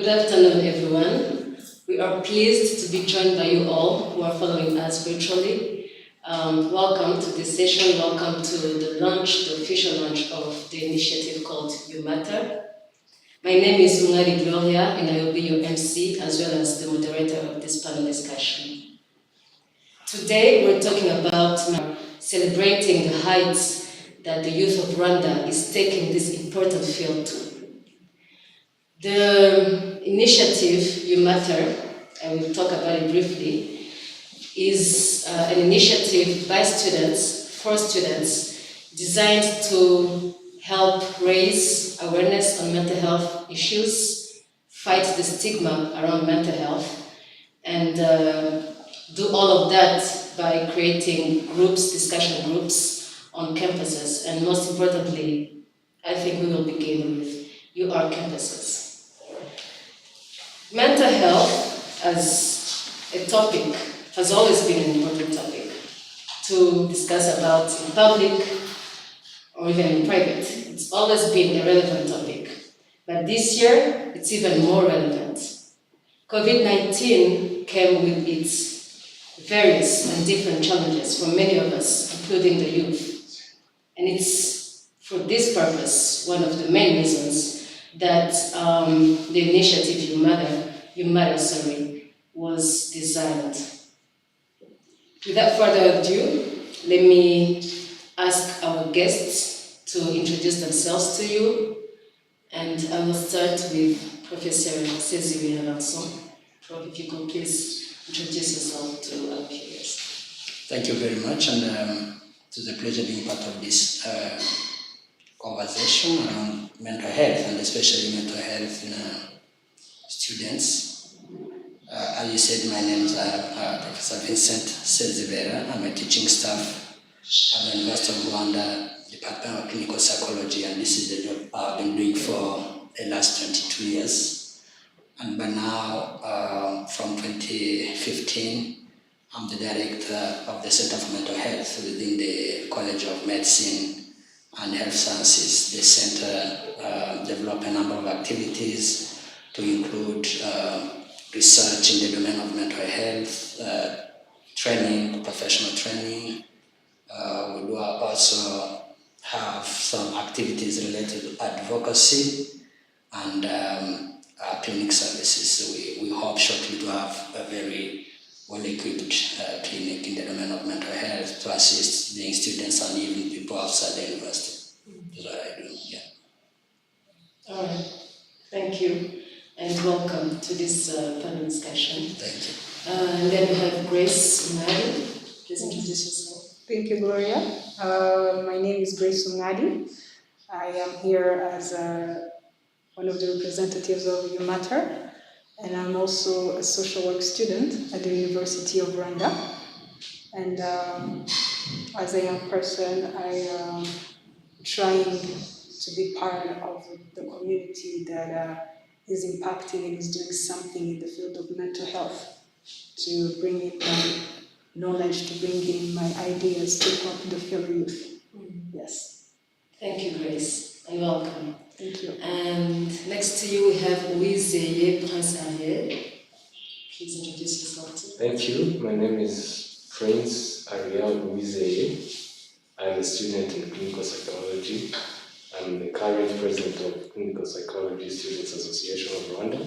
Good afternoon, everyone. We are pleased to be joined by you all who are following us virtually. Welcome to this session. Welcome to the launch, the official launch of the initiative called YouMatter. My name is Ungari Gloria, and I will be your MC as well as the moderator of this panel discussion. Today, we're talking about celebrating the heights that the youth of Rwanda is taking this important field to. The initiative YouMatter, I will talk about it briefly, is an initiative by students, for students, designed to help raise awareness on mental health issues, fight the stigma around mental health, and do all of that by creating groups, discussion groups on campuses. And most importantly, I think we will begin with UR campuses. Mental health as a topic has always been an important topic to discuss about in public or even in private. It's always been a relevant topic, but this year it's even more relevant. COVID-19 came with its various and different challenges for many of us, including the youth. And it's for this purpose, one of the main reasons that the initiative YouMatter was designed. Without further ado, let me ask our guests to introduce themselves to you, and I will start with Professor Cézibera Vincent. Prof, if you could please introduce yourself to our viewers. Thank you very much, and it's a pleasure being part of this conversation around mental health, and especially mental health in students. As you said, my name is Professor Vincent Cézibera. I'm a teaching staff at the University of Rwanda, Department of Clinical Psychology, and this is the job I've been doing for the last 22 years. And by now, from 2015, I'm the director of the Center for Mental Health within the College of Medicine and Health Sciences. The center developed a number of activities to include research in the domain of mental health, training, professional training. We do also have some activities related to advocacy and clinic services. So we hope shortly to have a very well-equipped clinic in the domain of mental health to assist the students and even people outside the university. That's what I do, yeah. All right, thank you, and welcome to this panel discussion. Thank you. And then we have Grace Ungadi. Please introduce yourself. Thank you, Gloria. My name is Grace Ungadi. I am here as one of the representatives of YouMatter, and I'm also a social work student at the University of Rwanda. And as a young person, I am trying to be part of the community that is impacting and is doing something in the field of mental health, to bring in my knowledge, to bring in my ideas to help the fellow youth. Yes. Thank you, Grace, and welcome. Thank you. And next to you we have Uwizeye Prince Ariel. Please introduce yourself too. Thank you. My name is Prince Ariel Uwizeye. I'm a student in clinical psychology. I'm the current president of Clinical Psychology Students Association of Rwanda.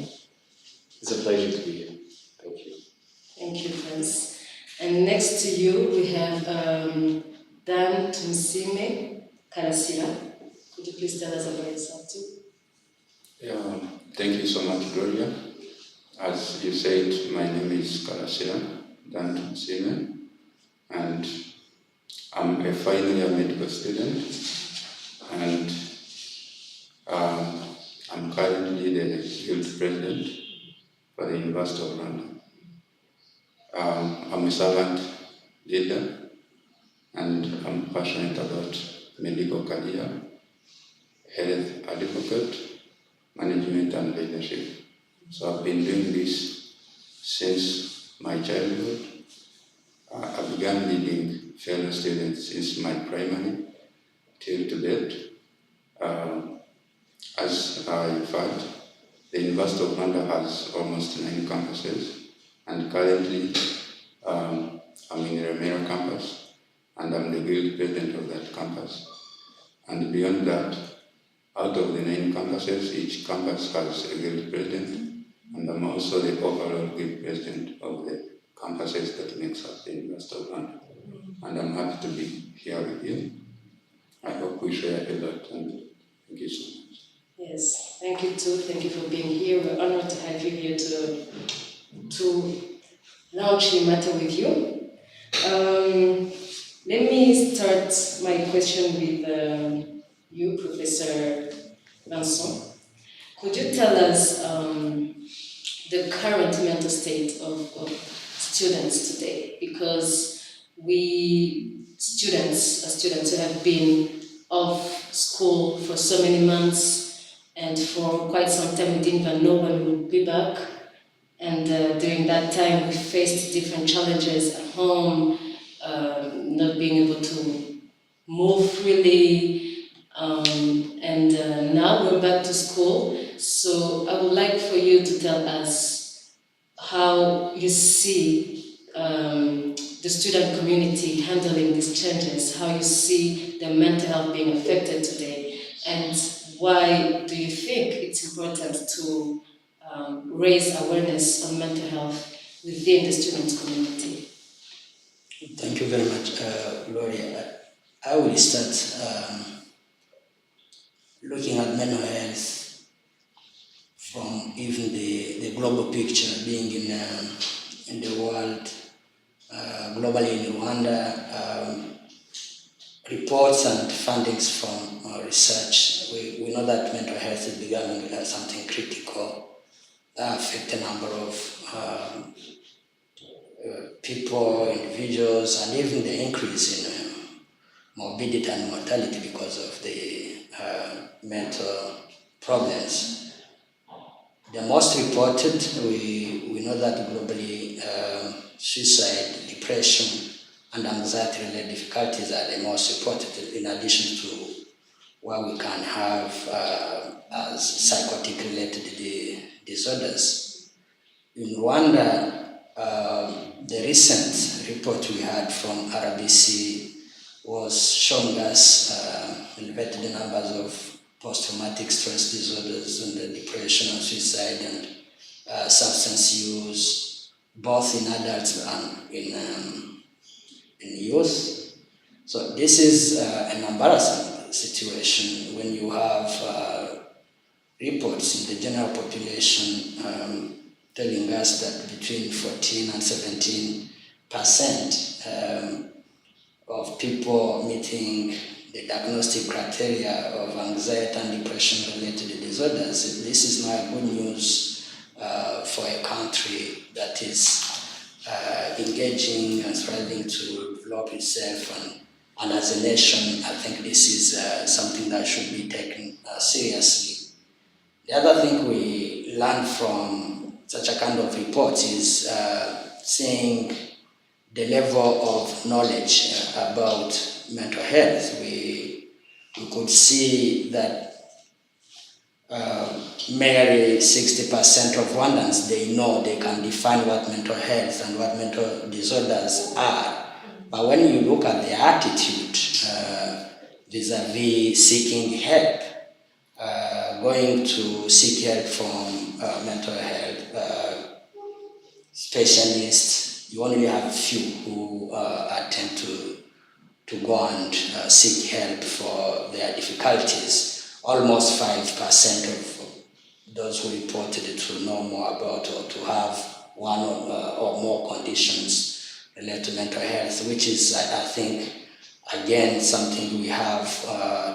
It's a pleasure to be here. Thank you. Thank you, Prince. And next to you we have Dan Tunsime Karasira. Could you please tell us about yourself too? Yeah, thank you so much, Gloria. As you said, my name is Karasira Dan Tunsime, and I'm a final year medical student. And I'm currently the youth president for the University of London. I'm a servant leader, and I'm passionate about medical career, health advocate, management, and leadership. So I've been doing this since my childhood. I began leading fellow students since my primary till to date. As you've heard, The University of Rwanda has almost 9 campuses, and currently I'm in the Remera campus, and I'm the guild president of that campus. And beyond that, out of the 9 campuses, each campus has a guild president, and I'm also the overall guild president of the campuses that makes up the University of Rwanda. And I'm happy to be here with you. I hope we share a lot, and thank you so much. Yes, thank you too. Thank you for being here. We're honored to have you here to launch YouMatter with you. Let me start my question with you, Professor Vincent. Could you tell us the current mental state of students today? Because students who have been off school for so many months, and for quite some time we didn't even know when we would be back. And during that time we faced different challenges at home, not being able to move freely, and now we're back to school. So I would like for you to tell us how you see the student community handling these changes, how you see their mental health being affected today, and why do you think it's important to raise awareness on mental health within the student community? Thank you very much, Gloria. I will start looking at mental health from even the global picture, being in the world, globally in Rwanda. Reports and fundings from research, we know that mental health is becoming something critical that affects a number of people, individuals, and even the increase in morbidity and mortality because of the mental problems. The most reported, we know that globally, suicide, depression, and anxiety-related difficulties are the most reported, in addition to what we can have as psychotic-related disorders. In Rwanda, the recent report we had from RBC was showing us elevated numbers of post-traumatic stress disorders and depression and suicide and substance use, both in adults and in youth. So this is an embarrassing situation when you have reports in the general population telling us that between 14 and 17% of people meeting the diagnostic criteria of anxiety and depression related disorders. This is not good news for a country that is engaging and striving to develop itself, and as a nation, I think this is something that should be taken seriously. The other thing we learn from such a kind of report is seeing the level of knowledge about mental health. We could see that merely 60% of Rwandans, they know, they can define what mental health and what mental disorders are. But when you look at their attitude vis-a-vis seeking help, going to seek help from mental health specialists, you only have a few who attempt to go and seek help for their difficulties. Almost 5% of those who reported to know more about or to have one or more conditions related to mental health, which is, I think, again, something we have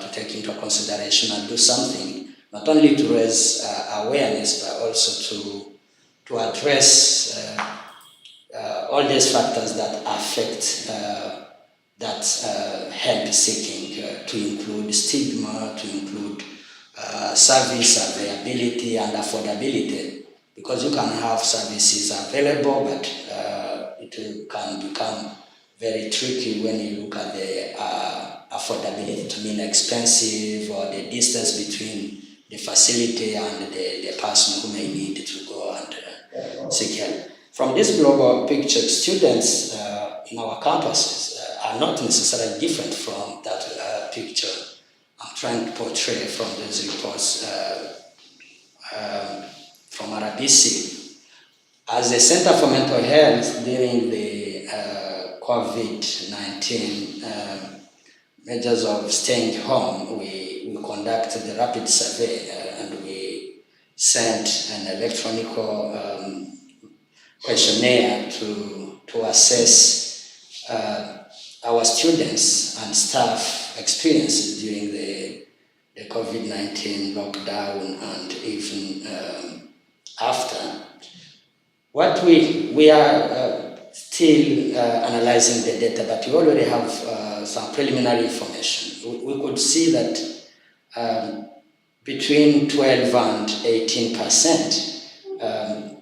to take into consideration and do something, not only to raise awareness, but also to address all these factors that affect that help seeking, to include stigma, to include service availability and affordability, because you can have services available, but it can become very tricky when you look at the affordability to mean expensive, or the distance between the facility and the person who may need to go and seek help. From this global picture, students in our campuses are not necessarily different from that picture I'm trying to portray from those reports from RBC. As a Center for Mental Health during the COVID-19 measures of staying home, we conducted the rapid survey and we sent an electronic questionnaire to assess our students and staff experiences during the COVID-19 lockdown and even after. What we are still analyzing the data, but we already have some preliminary information. We could see that between 12 and 18%,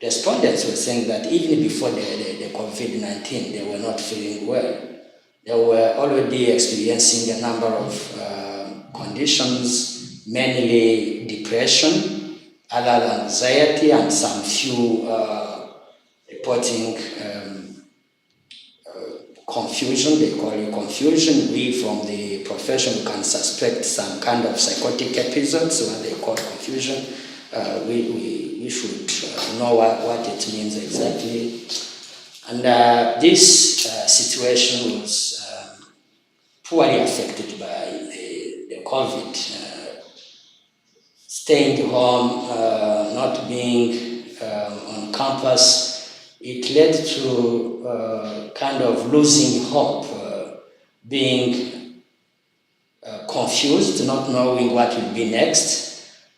respondents were saying that even before the COVID-19, they were not feeling well. They were already experiencing a number of conditions, mainly depression, other than anxiety, and some few reporting confusion. They call it confusion. We from the profession can suspect some kind of psychotic episodes, what they call confusion. We should know what it means exactly. And this situation was poorly affected by the COVID. Staying home, not being on campus, it led to kind of losing hope, being confused, not knowing what will be next,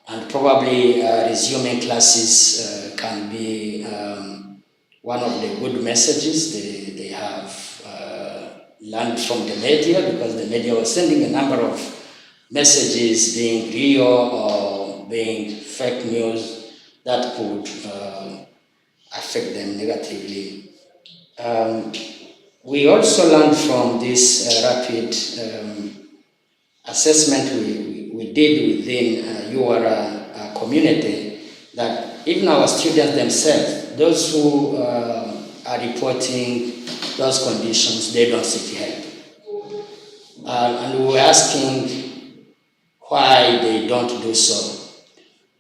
and probably resuming classes can be one of the good messages they have learned from the media, because the media was sending a number of messages being real or being fake news that could affect them negatively. We also learned from this rapid assessment we did within your community that even our students themselves, those who are reporting those conditions, they don't seek help. And we were asking why they don't do so.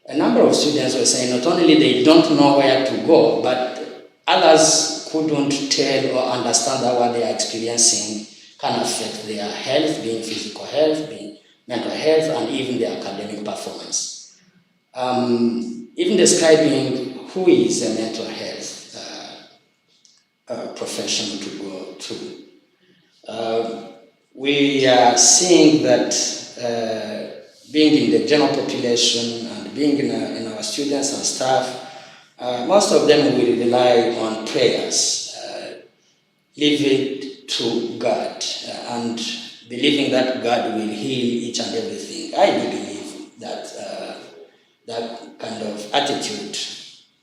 A number of students were saying not only they don't know where to go, but others couldn't tell or understand that what they are experiencing can affect their health, being physical health, being mental health, and even their academic performance. Even describing who is a mental health professional to go to. We are seeing that being in the general population and being in our students and staff, most of them will rely on prayers, leave it to God, and believing that God will heal each and everything. I do believe that that kind of attitude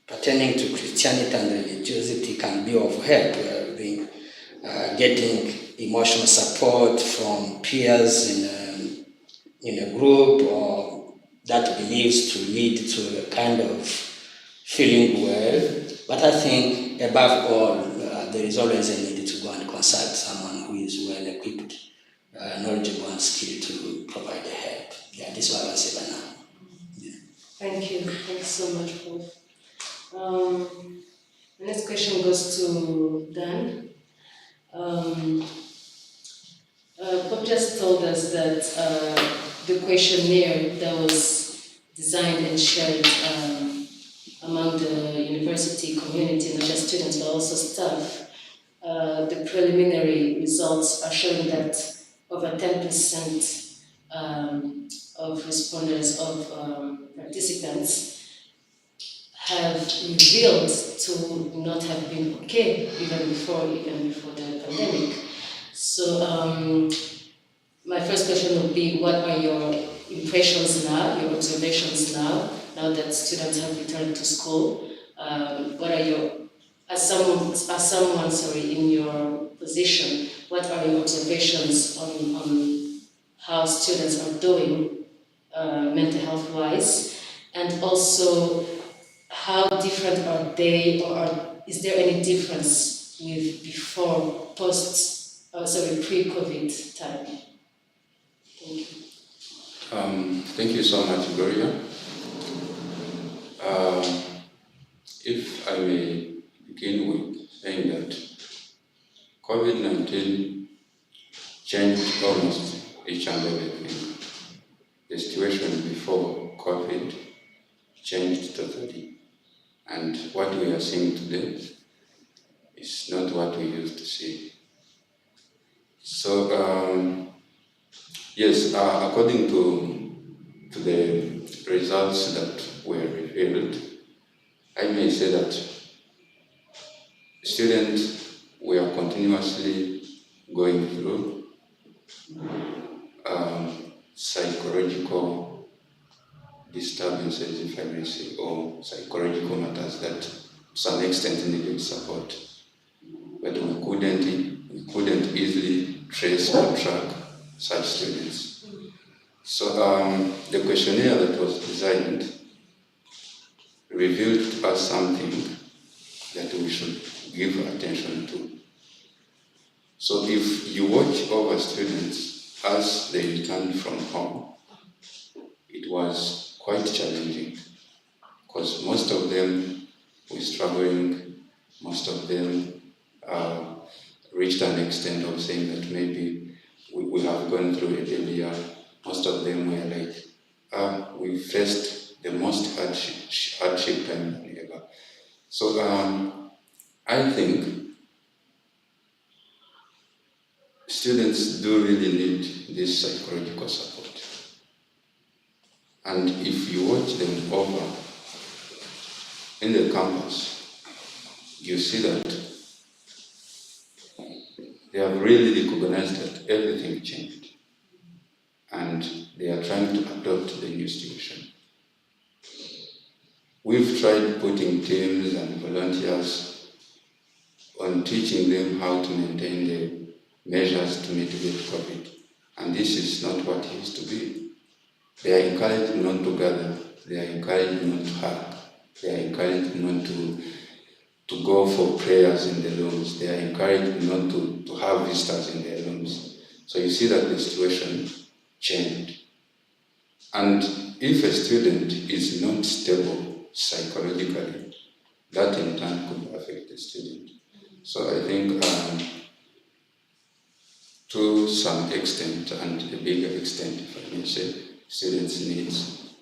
pertaining to Christianity and religiosity can be of help, getting emotional support from peers in a group or that believes to lead to a kind of feeling well. But I think above all, there is always a need to go and consult someone who is well equipped, knowledgeable and skilled to provide the help. Yeah, this is what I will say by now. Yeah. Thank you. Thanks so much, Paul. The next question goes to Dan. Bob just told us that the questionnaire that was designed and shared among the university community, not just students but also staff, the preliminary results are showing that over 10% of respondents, of participants, have revealed to not have been okay even before the pandemic. So my first question would be, what are your impressions now, your observations now that students have returned to school? What are your, as someone in your position, what are your observations on how students are doing mental health wise, and also how different are they, or is there any difference with before, pre-COVID time? Thank you. Thank you so much, Gloria. If I may begin with saying that COVID-19 changed almost each and everything. The situation before COVID changed totally. And what we are seeing today is not what we used to see. So, yes, according to the results that were revealed, I may say that students were continuously going through psychological disturbances, if I may say, or psychological matters that to some extent needed support. But we couldn't easily trace or track such students. So the questionnaire that was designed revealed to us something that we should give attention to. So if you watch over students as they returned from home, it was quite challenging because most of them were struggling, most of them reached an extent of saying that maybe we have gone through a failure. Most of them were like, we faced the most hardship time than ever. So I think students do really need this psychological support. And if you watch them over in the campus, you see that they have really recognized that everything changed and they are trying to adopt the new situation. We've tried putting teams and volunteers on teaching them how to maintain the measures to mitigate COVID, and this is not what it used to be. They are encouraged not to gather, they are encouraged not to hug, they are encouraged not to go for prayers in the rooms, they are encouraged not to have visitors in their rooms. So you see that the situation changed. And if a student is not stable psychologically, that in turn could affect the student. So I think to some extent, and a bigger extent, if I may say, students need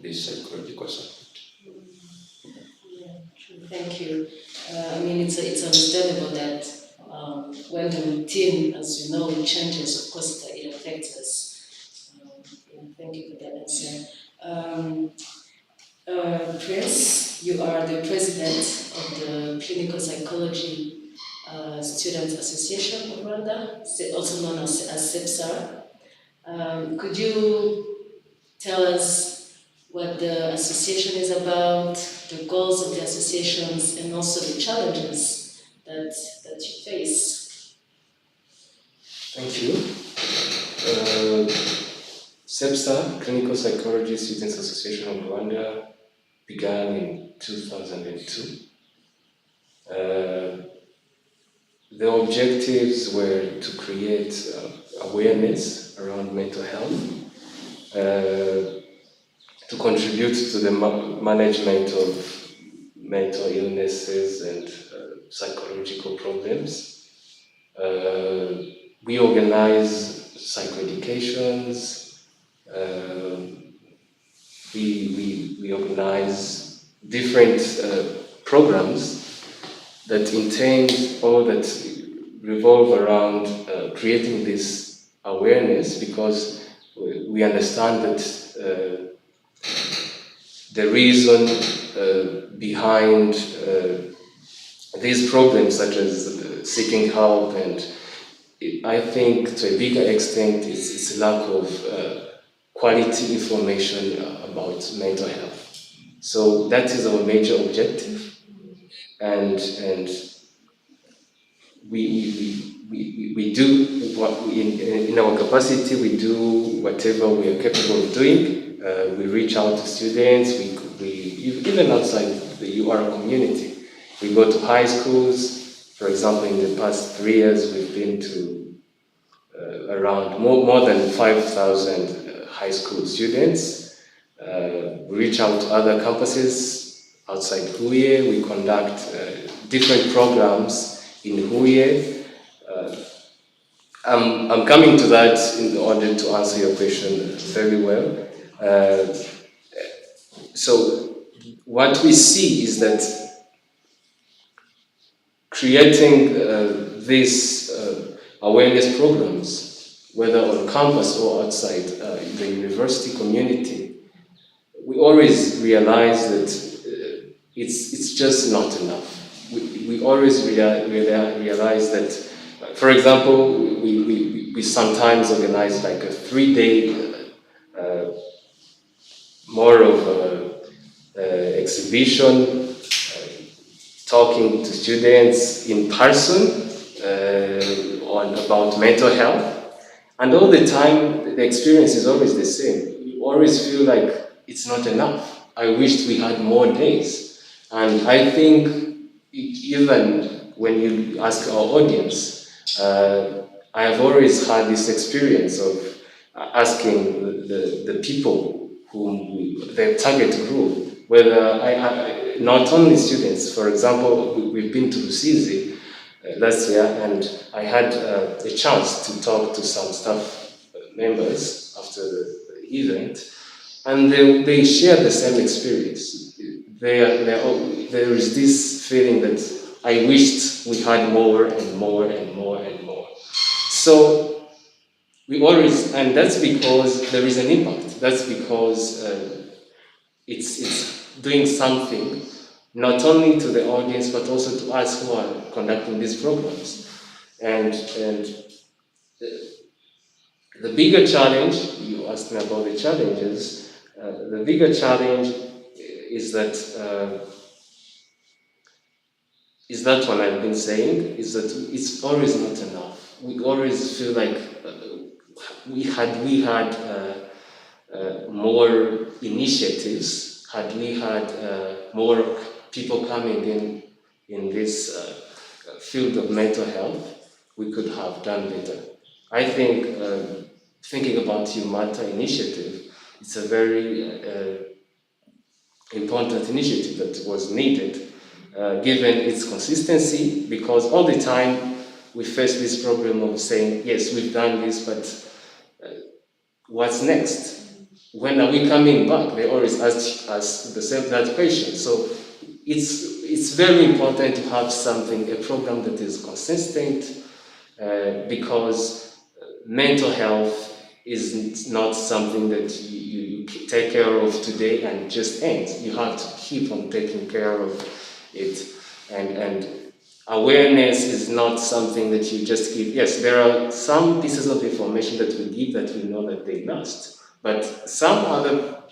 this psychological support. Yeah, thank you. I mean, it's understandable that when the routine, as you know, changes, of course, it affects us. Thank you for that answer. Prince, you are the president of the Clinical Psychology Students Association of Rwanda, also known as CEPSAR. Could you tell us what the association is about, the goals of the associations, and also the challenges that you face? Thank you. CEPSA, Clinical Psychology Students Association of Rwanda, began in 2002. The objectives were to create awareness around mental health, to contribute to the management of mental illnesses and psychological problems. We organize psychoeducations. We organize different programs that intend or that revolve around creating this awareness, because we understand that the reason behind these problems, such as seeking help, and I think to a bigger extent it's a lack of quality information about mental health. So that is our major objective. And we do what in our capacity, we do whatever we are capable of doing we reach out to students, we even outside the UR community. We go to high schools. For example, in the past 3 years, we've been to around more than 5,000 high school students. We reach out to other campuses outside Huye. We conduct different programs in Huye. I'm coming to that in order to answer your question very well. So what we see is that creating these awareness programs, whether on campus or outside the university community, we always realize that it's just not enough. We always realize that, for example, we sometimes organize like a 3-day more of exhibition, talking to students in person on about mental health, and all the time the experience is always the same. You always feel like it's not enough. I wished we had more days, and I think even when you ask our audience, I have always had this experience of asking the people whom the target group, whether not only students. For example, we've been to Rusizi last year, and I had a chance to talk to some staff members after the event, and they share the same experience. There is this feeling that I wished we had more and more and more and more. So we always, and that's because there is an impact. That's because it's doing something, not only to the audience but also to us who are conducting these programs. And the bigger challenge, you asked me about the challenges, the bigger challenge is that one I've been saying, is that it's always not enough. We always feel like we had more initiatives, had we had more people coming in this field of mental health, we could have done better. I think thinking about YouMatter initiative, it's a very important initiative that was needed, given its consistency, because all the time we face this problem of saying, yes, we've done this, but what's next? When are we coming back? They always ask us that question. So it's very important to have a program that is consistent, because mental health is not something that you take care of today and it just ends. You have to keep on taking care of it. And awareness is not something that you just give. Yes, there are some pieces of information that we give that we know that they last. But some other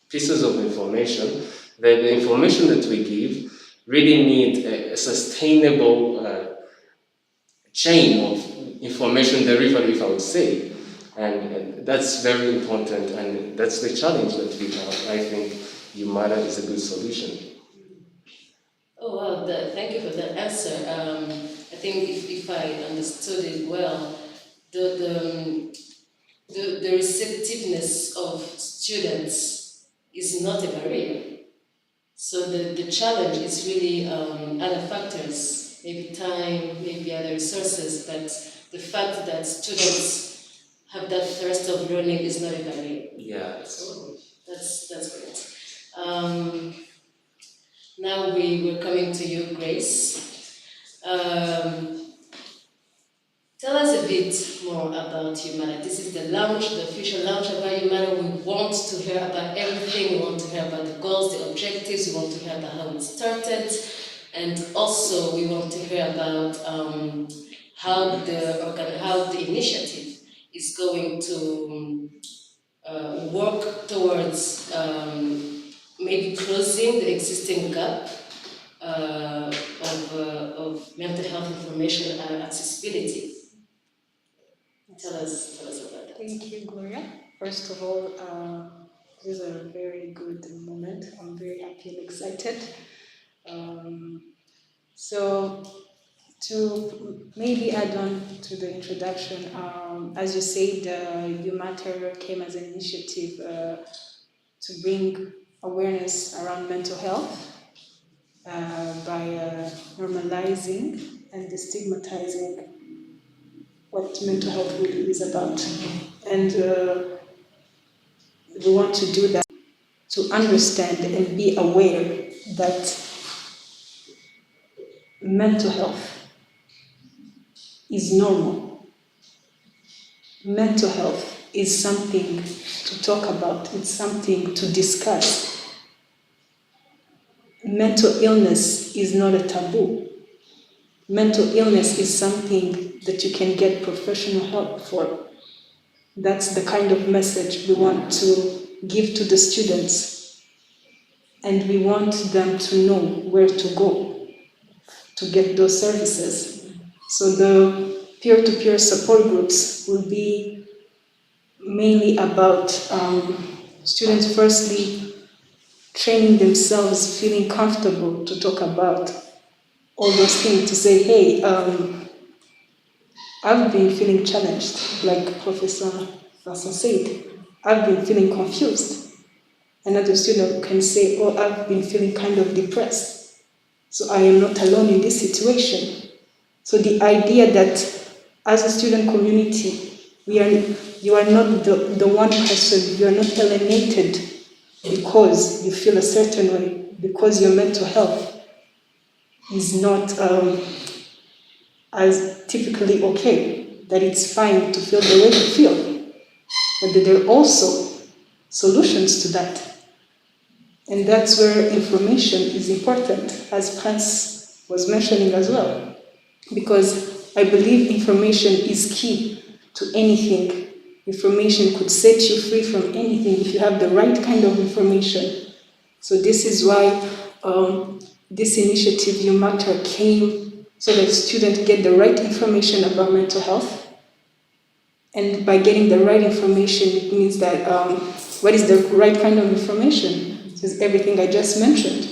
pieces of information, the information that we give really need a sustainable chain of information delivery, if I would say. And that's very important, and that's the challenge that we have. I think YouMatter is a good solution. Oh, well, thank you for that answer. I think if I understood it well, the receptiveness of students is not a barrier. So the challenge is really other factors, maybe time, maybe other resources, but the fact that students have that thirst of learning is not a barrier. Yeah. So that's great. Now we're coming to you, Grace. Tell us a bit more about YouMatter. This is the launch, the official launch about YouMatter. We want to hear about everything. We want to hear about the goals, the objectives. We want to hear about how it started. And also we want to hear about how the initiative is going to work towards maybe closing the existing gap of mental health information and accessibility. Tell us about that. Thank you, Gloria. First of all, This is a very good moment. I'm very happy and excited. So to maybe add on to the introduction, as you said, YouMatter came as an initiative to bring awareness around mental health by normalizing and destigmatizing what mental health really is about. And we want to do that to understand and be aware that mental health is normal. Mental health is something to talk about, it's something to discuss. Mental illness is not a taboo. Mental illness is something that you can get professional help for. That's the kind of message we want to give to the students. And we want them to know where to go to get those services. So the peer-to-peer support groups will be mainly about students firstly training themselves, feeling comfortable to talk about all those things, to say, hey, I've been feeling challenged, like Professor Vasson said. I've been feeling confused. Another student can say, oh, I've been feeling kind of depressed. So I am not alone in this situation. So the idea that as a student community, you are not the one person, you are not alienated because you feel a certain way, because your mental health is not as typically okay, that it's fine to feel the way you feel. But there are also solutions to that. And that's where information is important, as Prince was mentioning as well. Because I believe information is key to anything. Information could set you free from anything if you have the right kind of information. So this is why this initiative, YouMatter, came so that students get the right information about mental health. And by getting the right information, it means that what is the right kind of information? It's everything I just mentioned.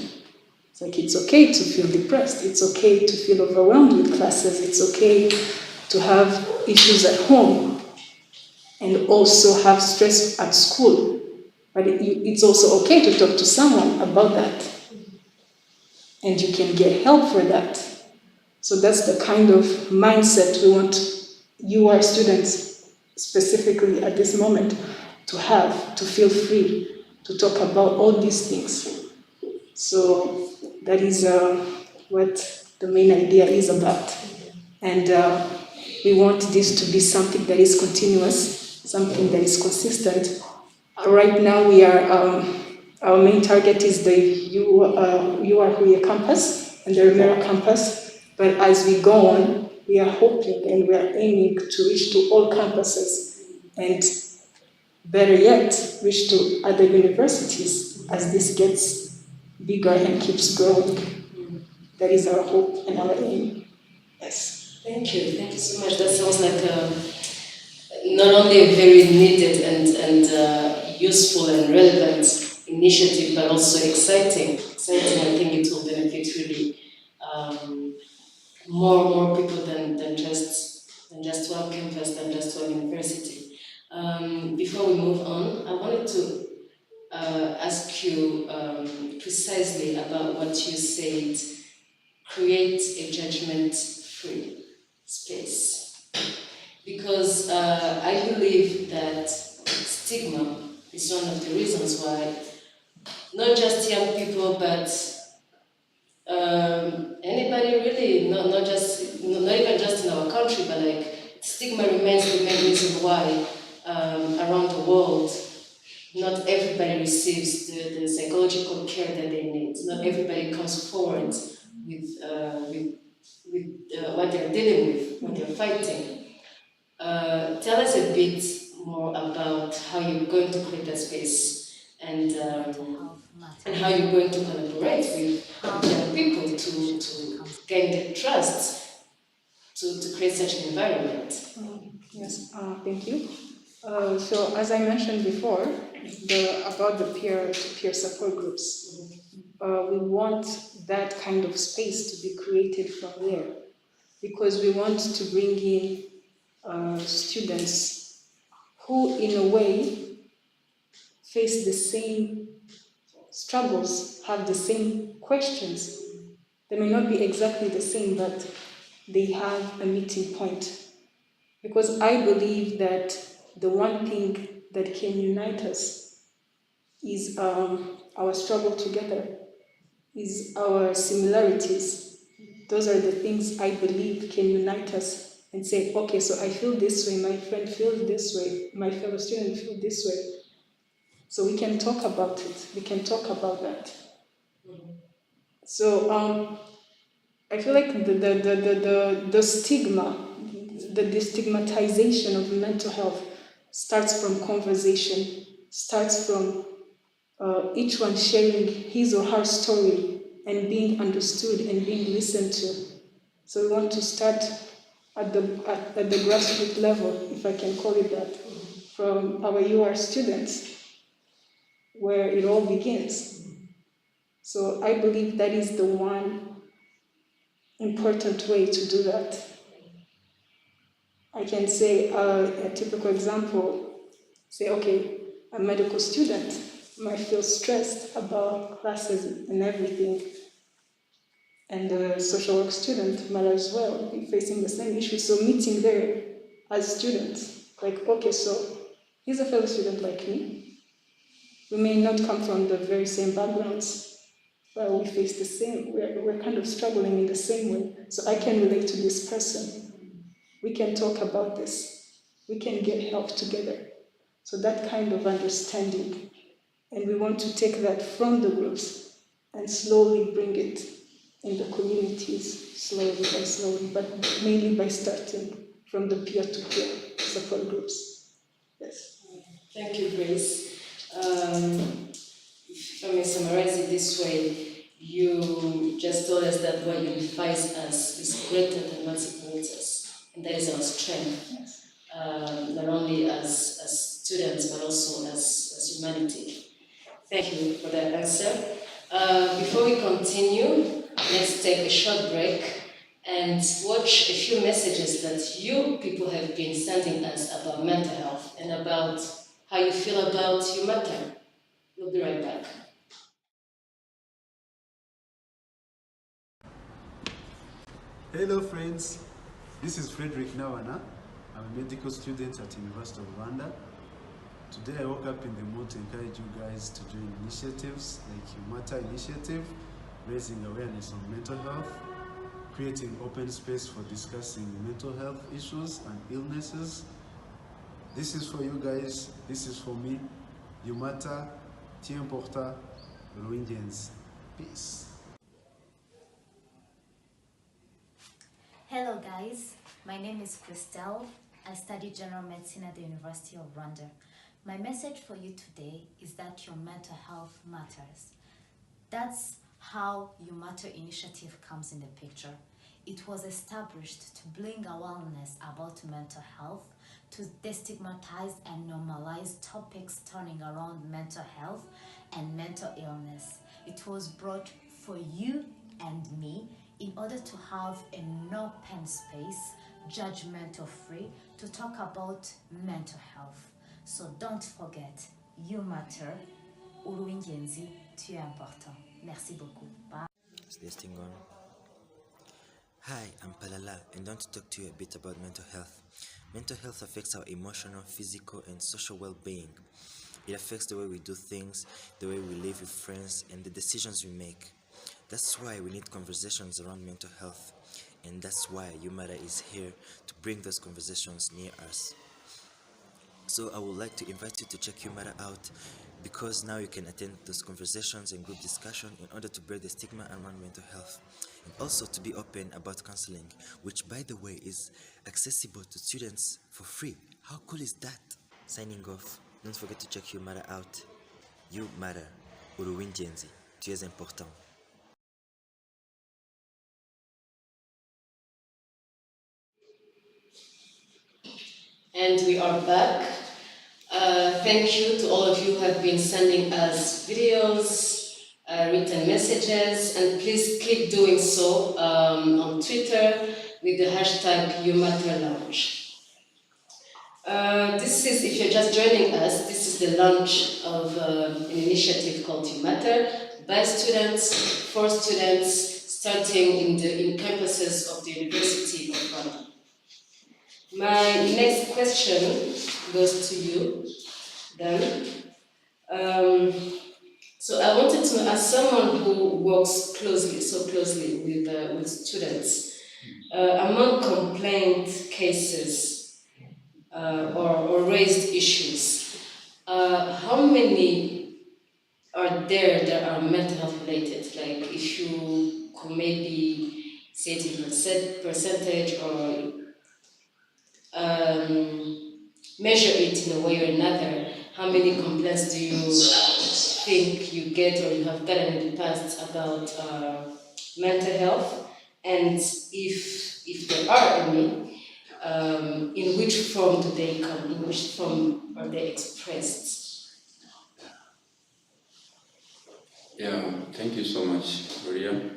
It's like it's okay to feel depressed. It's okay to feel overwhelmed with classes. It's okay to have issues at home and also have stress at school. But it's also okay to talk to someone about that. And you can get help for that. So that's the kind of mindset we want you, our students, specifically at this moment, to have, to feel free to talk about all these things. So that is what the main idea is about. And we want this to be something that is continuous, something that is consistent. Right now we are, our main target is the UR campus and the Remera campus. But as we go on, we are hoping and we are aiming to reach to all campuses and better yet, reach to other universities as this gets bigger and keeps growing. That is our hope and our aim. Yes. Thank you so much. That sounds like not only a very needed and useful and relevant initiative, but also exciting. I think it will benefit really more people than just one campus, than just one university. Before we move on, I wanted to ask you precisely about what you said. Create a judgment-free space. Because I believe that stigma is one of the reasons why not just young people, but anybody really, not even just in our country, but like stigma remains the main reason why around the world not everybody receives the psychological care that they need. Not everybody comes forward with what they're dealing with, what they're fighting. Tell us a bit more about how you're going to create that space and how you're going to collaborate with young people to gain their trust to create such an environment. Yes, thank you. So as I mentioned before, about the peer-to-peer support groups. We want that kind of space to be created from there, because we want to bring in students who, in a way, face the same struggles, have the same questions. They may not be exactly the same, but they have a meeting point. Because I believe that the one thing that can unite us is our struggle together, is our similarities. Those are the things I believe can unite us and say, okay, so I feel this way, my friend feels this way, my fellow student feels this way. So we can talk about it, we can talk about that. So I feel like the stigma, the destigmatization of mental health starts from conversation, starts from each one sharing his or her story and being understood and being listened to. So we want to start at the grassroots level, if I can call it that, from our UR students, where it all begins. So I believe that is the one important way to do that. I can say a typical example, say, okay, a medical student might feel stressed about classes and everything, and the social work student might as well be facing the same issue. So meeting there as students, like, okay, so he's a fellow student like me. We may not come from the very same backgrounds, but we face the same, we're kind of struggling in the same way. So I can relate to this person. We can talk about this. We can get help together. So that kind of understanding. And we want to take that from the groups and slowly bring it in the communities, slowly, but mainly by starting from the peer-to-peer support groups. Yes. Thank you, Grace. If I may summarize it this way, you just told us that what unifies us is greater than what separates us, and that is our strength, Yes. not only as students but also as humanity. Thank you for that answer. Before we continue, let's take a short break and watch a few messages that you people have been sending us about mental health and about how you feel about YouMatter. We'll be right back. Hello friends, this is Frederick Nawana. I'm a medical student at University of Rwanda. Today I woke up in the mood to encourage you guys to join initiatives like YouMatter initiative, raising awareness on mental health, creating open space for discussing mental health issues and illnesses. This is for you guys, this is for me. YouMatter, Tien Porta, Ruingens. Peace. Hello guys, my name is Christelle. I study general medicine at the University of Rwanda. My message for you today is that your mental health matters. That's how YouMatter initiative comes in the picture. It was established to bring awareness about mental health, to destigmatize and normalize topics turning around mental health and mental illness. It was brought for you and me in order to have an open space, judgmental free, to talk about mental health. So don't forget, you matter, Uruingenzi, tu es important. Merci beaucoup. Bye. Is this thing on? Hi, I'm Palala and I want to talk to you a bit about mental health. Mental health affects our emotional, physical and social well-being. It affects the way we do things, the way we live with friends and the decisions we make. That's why we need conversations around mental health, and that's why YouMatter is here to bring those conversations near us. So I would like to invite you to check YouMatter out, because now you can attend those conversations and group discussion in order to break the stigma around mental health, and also to be open about counseling, which by the way is accessible to students for free. How cool is that? Signing off, don't forget to check YouMatter out. YouMatter, Uruwingenzi, tu es important. And we are back. Thank you to all of you who have been sending us videos, written messages, and please keep doing so on Twitter with the hashtag YouMatter Launch. This is, if you're just joining us, this is the launch of an initiative called YouMatter by students, for students, starting in campuses of the University of London. My next question goes to you, Dan. So I wanted to, as someone who works so closely with students, among complaint cases or raised issues, how many are there that are mental health related? Like, if you could maybe say it in a percentage or measure it in a way or another, how many complaints do you think you get or you have gotten in the past about mental health? And if there are any, in which form do they come? In which form are they expressed? Yeah, thank you so much, Maria.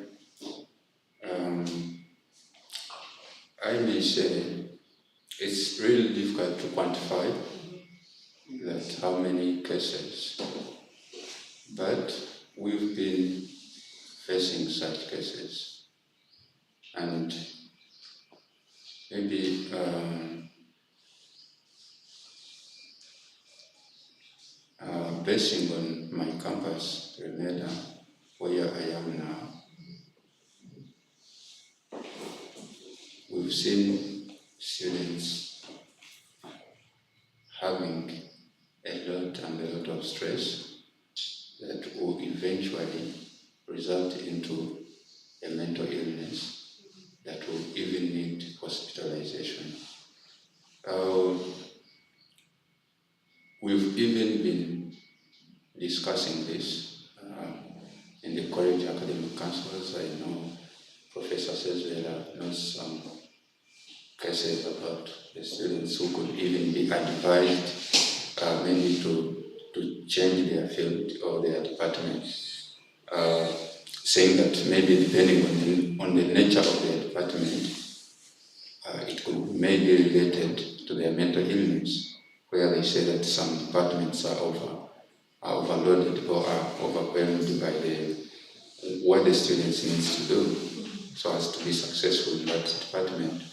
I may say it's really difficult to quantify that how many cases, but we've been facing such cases, and maybe basing on my campus, Grenada, where I am now, we've seen students having a lot of stress that will eventually result into a mental illness that will even need hospitalization. We've even been discussing this in the college academic councils. I know Professor Sezvela knows some cases about the students who could even be advised maybe to change their field or their department, saying that maybe depending on the nature of their department, it could maybe related to their mental illness, where they say that some departments are overloaded or are overwhelmed by what the students needs to do so as to be successful in that department.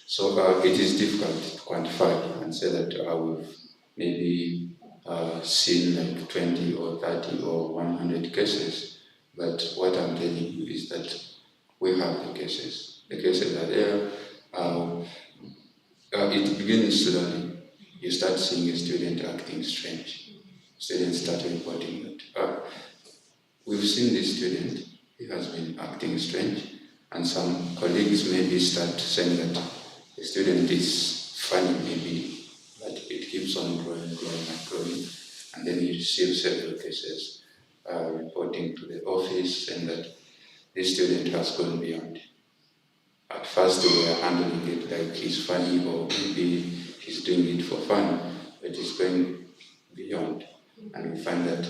So it is difficult to quantify and say that we've maybe seen like 20 or 30 or 100 cases, but what I'm telling you is that we have the cases. The cases are there. It begins slowly. You start seeing a student acting strange. Students start reporting that we've seen this student, he has been acting strange, and some colleagues maybe start saying that the student is funny maybe, but it keeps on growing, and then you receive several cases reporting to the office saying that this student has gone beyond. At first we were handling it like he's funny or maybe he's doing it for fun, but he's going beyond. And we find that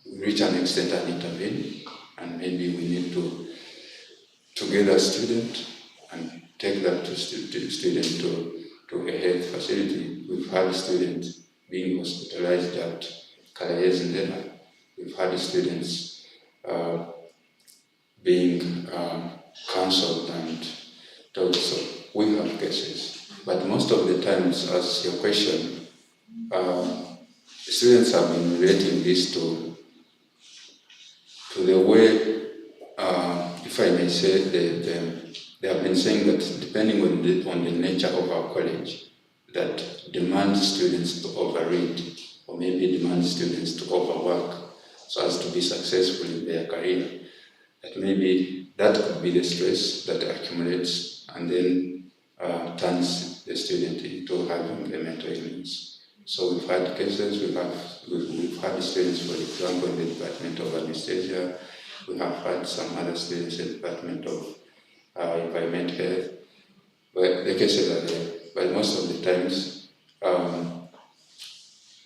we reach an extent and intervene, and maybe we need to get a student and take that student to a health facility. We've had students being hospitalized at Calais Ndera. We've had students being counseled and told. So we have cases, but most of the times, as your question, students have been relating this to the way, if I may say, they have been saying that depending on the nature of our college, that demands students to overread or maybe demands students to overwork so as to be successful in their career, that maybe that could be the stress that accumulates and then turns the student into having a mental illness. So we've had cases, we've had students, for example, in the Department of Anesthesia. We have had some other students in the Department of Environment Health. But the cases are there. But most of the times,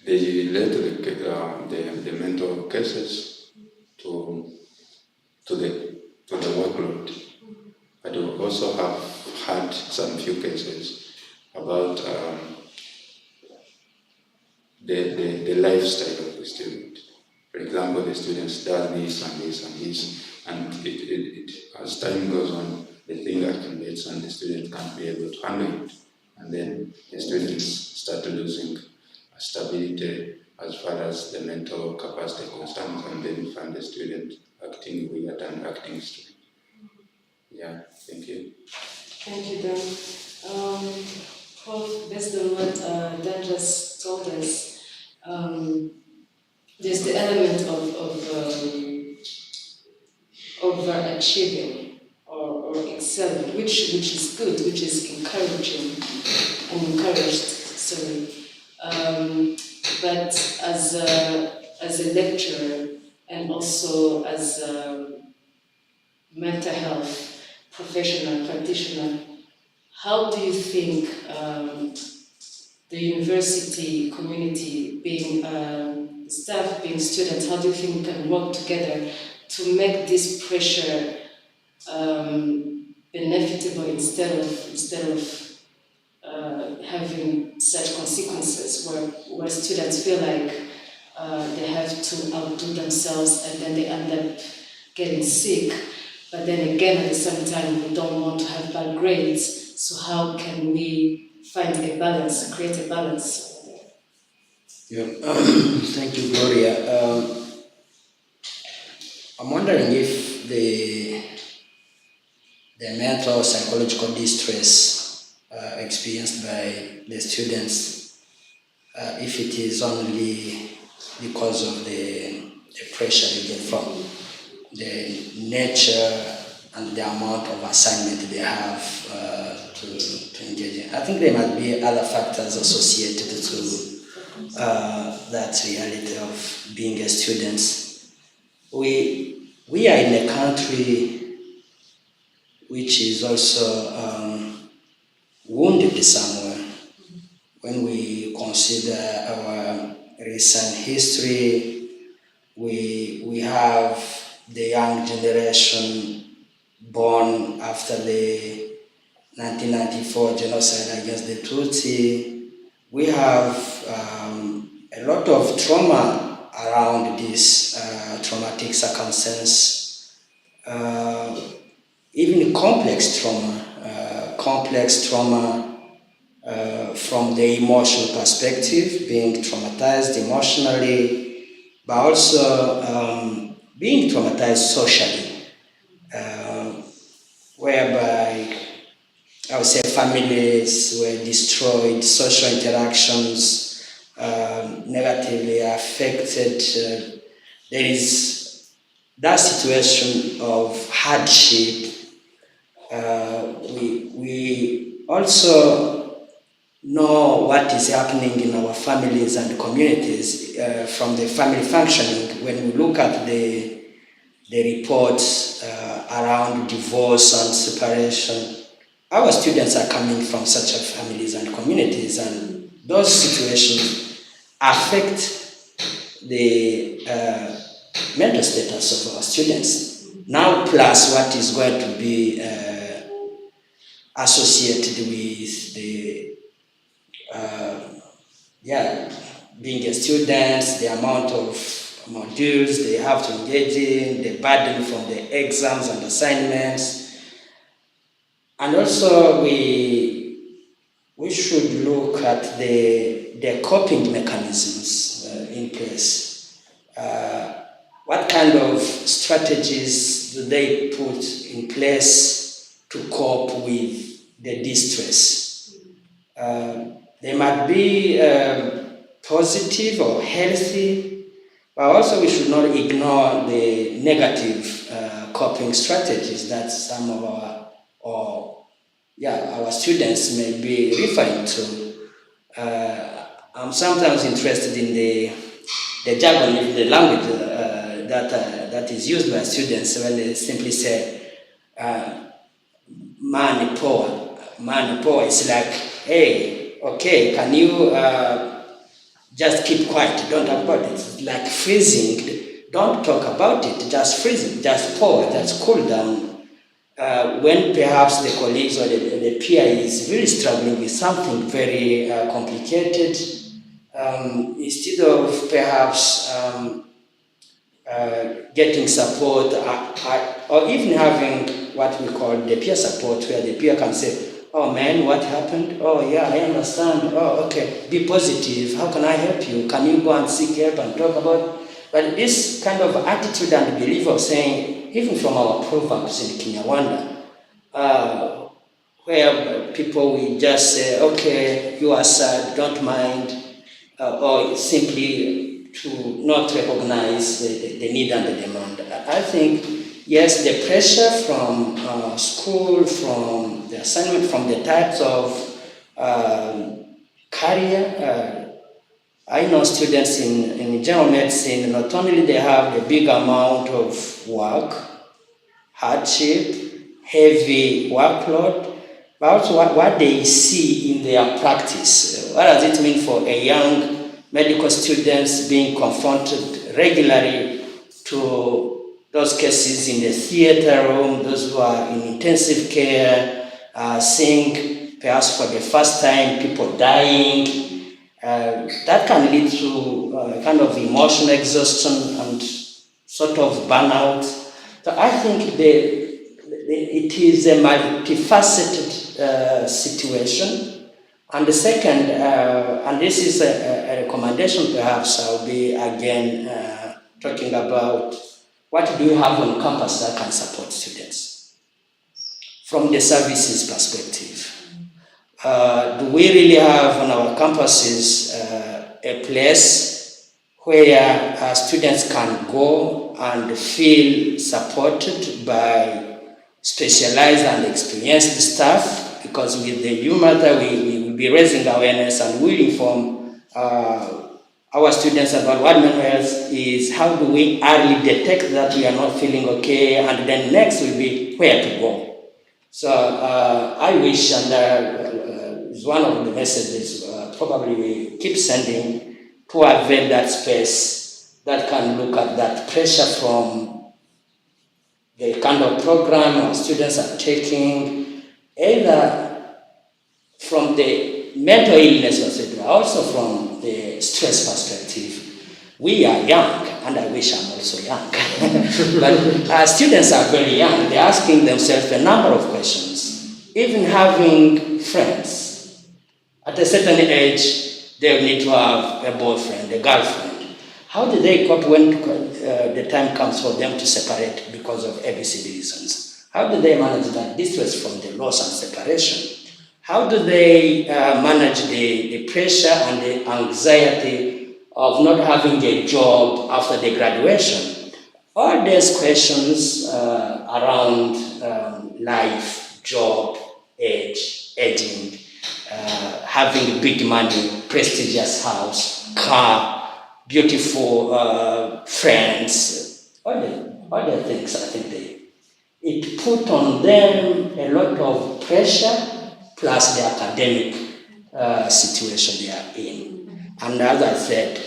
they relate the mental cases to the workload. But we also have had some few cases about the lifestyle of the student. For example, the student does this and this and this, and as time goes on, the thing accumulates and the student can't be able to handle it. And then the students start losing stability as far as the mental capacity concerns, and then you find the student acting weird and acting stupid. Yeah, thank you. Thank you, Dan. Prof, based on what Dan just told us, there's the element of overachieving or excelling, which is good, which is encouraging and encouraged. Sorry, but as a lecturer and also as a mental health professional practitioner, how do you think the university community, being staff, being students, how do you think we can work together to make this pressure benefitable instead of having such consequences where students feel like they have to outdo themselves and then they end up getting sick, but then again at the same time we don't want to have bad grades, so how can we find a balance, create a balance? Yeah. Thank you, Gloria. I'm wondering if the mental psychological distress experienced by the students, if it is only because of the pressure they get from the nature and the amount of assignment they have to engage in. I think there might be other factors associated to that reality of being a student. We are in a country which is also wounded somewhere. When we consider our recent history, we have the young generation born after the 1994 genocide against the Tutsi. We have a lot of trauma around this traumatic circumstance, even complex trauma from the emotional perspective, being traumatized emotionally, but also being traumatized socially, whereby I would say families were destroyed, social interactions negatively affected. There is that situation of hardship. We also know what is happening in our families and communities from the family functioning. When we look at the reports around divorce and separation, our students are coming from such families and communities, and those situations affect the mental status of our students. Now, plus what is going to be associated with the being a student, the amount of modules they have to engage in, the burden from the exams and assignments. And also we should look at the coping mechanisms in place. What kind of strategies do they put in place to cope with the distress? They might be positive or healthy, but also we should not ignore the negative coping strategies that some of our students may be referring to. I'm sometimes interested in the jargon, in the language that is used by students when they simply say, money poor. Money poor. It's like, hey, okay, can you just keep quiet, don't talk about it. It's like freezing, don't talk about it, just freeze it, just pause, just cool down. When perhaps the colleagues or the peer is really struggling with something very complicated, instead of perhaps getting support, or even having what we call the peer support, where the peer can say, "Oh man, what happened? Oh yeah, I understand. Oh okay, be positive. How can I help you? Can you go and seek help and talk about?" But this kind of attitude and belief of saying, even from our proverbs in Kinyarwanda, where people will just say, "Okay, you are sad, don't mind," or simply to not recognize the need and the demand. I think, yes, the pressure from school, from the assignment, from the types of career. I know students in general medicine, not only they have a big amount of work, hardship, heavy workload, but also what they see in their practice. What does it mean for a young medical students being confronted regularly to those cases in the theater room, those who are in intensive care, seeing perhaps for the first time people dying. That can lead to kind of emotional exhaustion and sort of burnout. So I think it is a multifaceted situation. And the second, and this is a recommendation perhaps, I'll be again talking about what do you have on campus that can support students from the services perspective. Do we really have on our campuses a place where students can go and feel supported by specialized and experienced staff? Because with the YouMatter, we will be raising awareness and will inform our students about what mental health is. How do we early detect that we are not feeling okay, and then next will be where to go. So I wish, and is one of the messages probably we keep sending, to avail that space that can look at that pressure from the kind of program our students are taking, either from the mental illness, etc., also from the stress perspective. We are young, and I wish I'm also young, but students are very young. They're asking themselves a number of questions. Even having friends, at a certain age, they need to have a boyfriend, a girlfriend. How do they cope when the time comes for them to separate because of ABCD reasons? How do they manage that distress from the loss and separation? How do they manage the pressure and the anxiety of not having a job after the graduation? All these questions around life, job, age, aging, having big money, prestigious house, car, beautiful friends, all the things, I think it put on them a lot of pressure, plus the academic situation they are in. And as I said,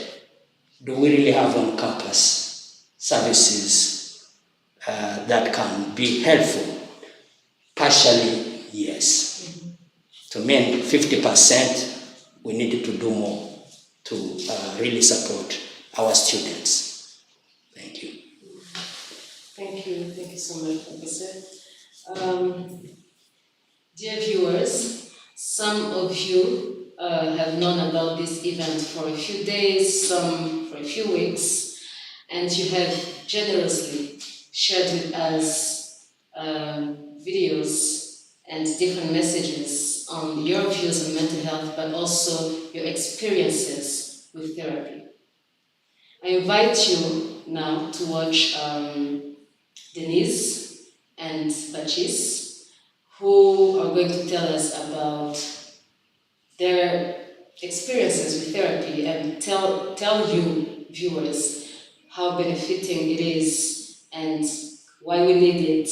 do we really have on campus services that can be helpful? Partially, yes. To me, 50%, we need to do more to really support our students. Thank you. Thank you so much, Professor. Dear viewers, some of you have known about this event for a few days, some for a few weeks, and you have generously shared with us videos and different messages on your views on mental health, but also your experiences with therapy. I invite you now to watch Denise and Bachis, who are going to tell us about their experiences with therapy and tell you, viewers, how benefiting it is and why we need it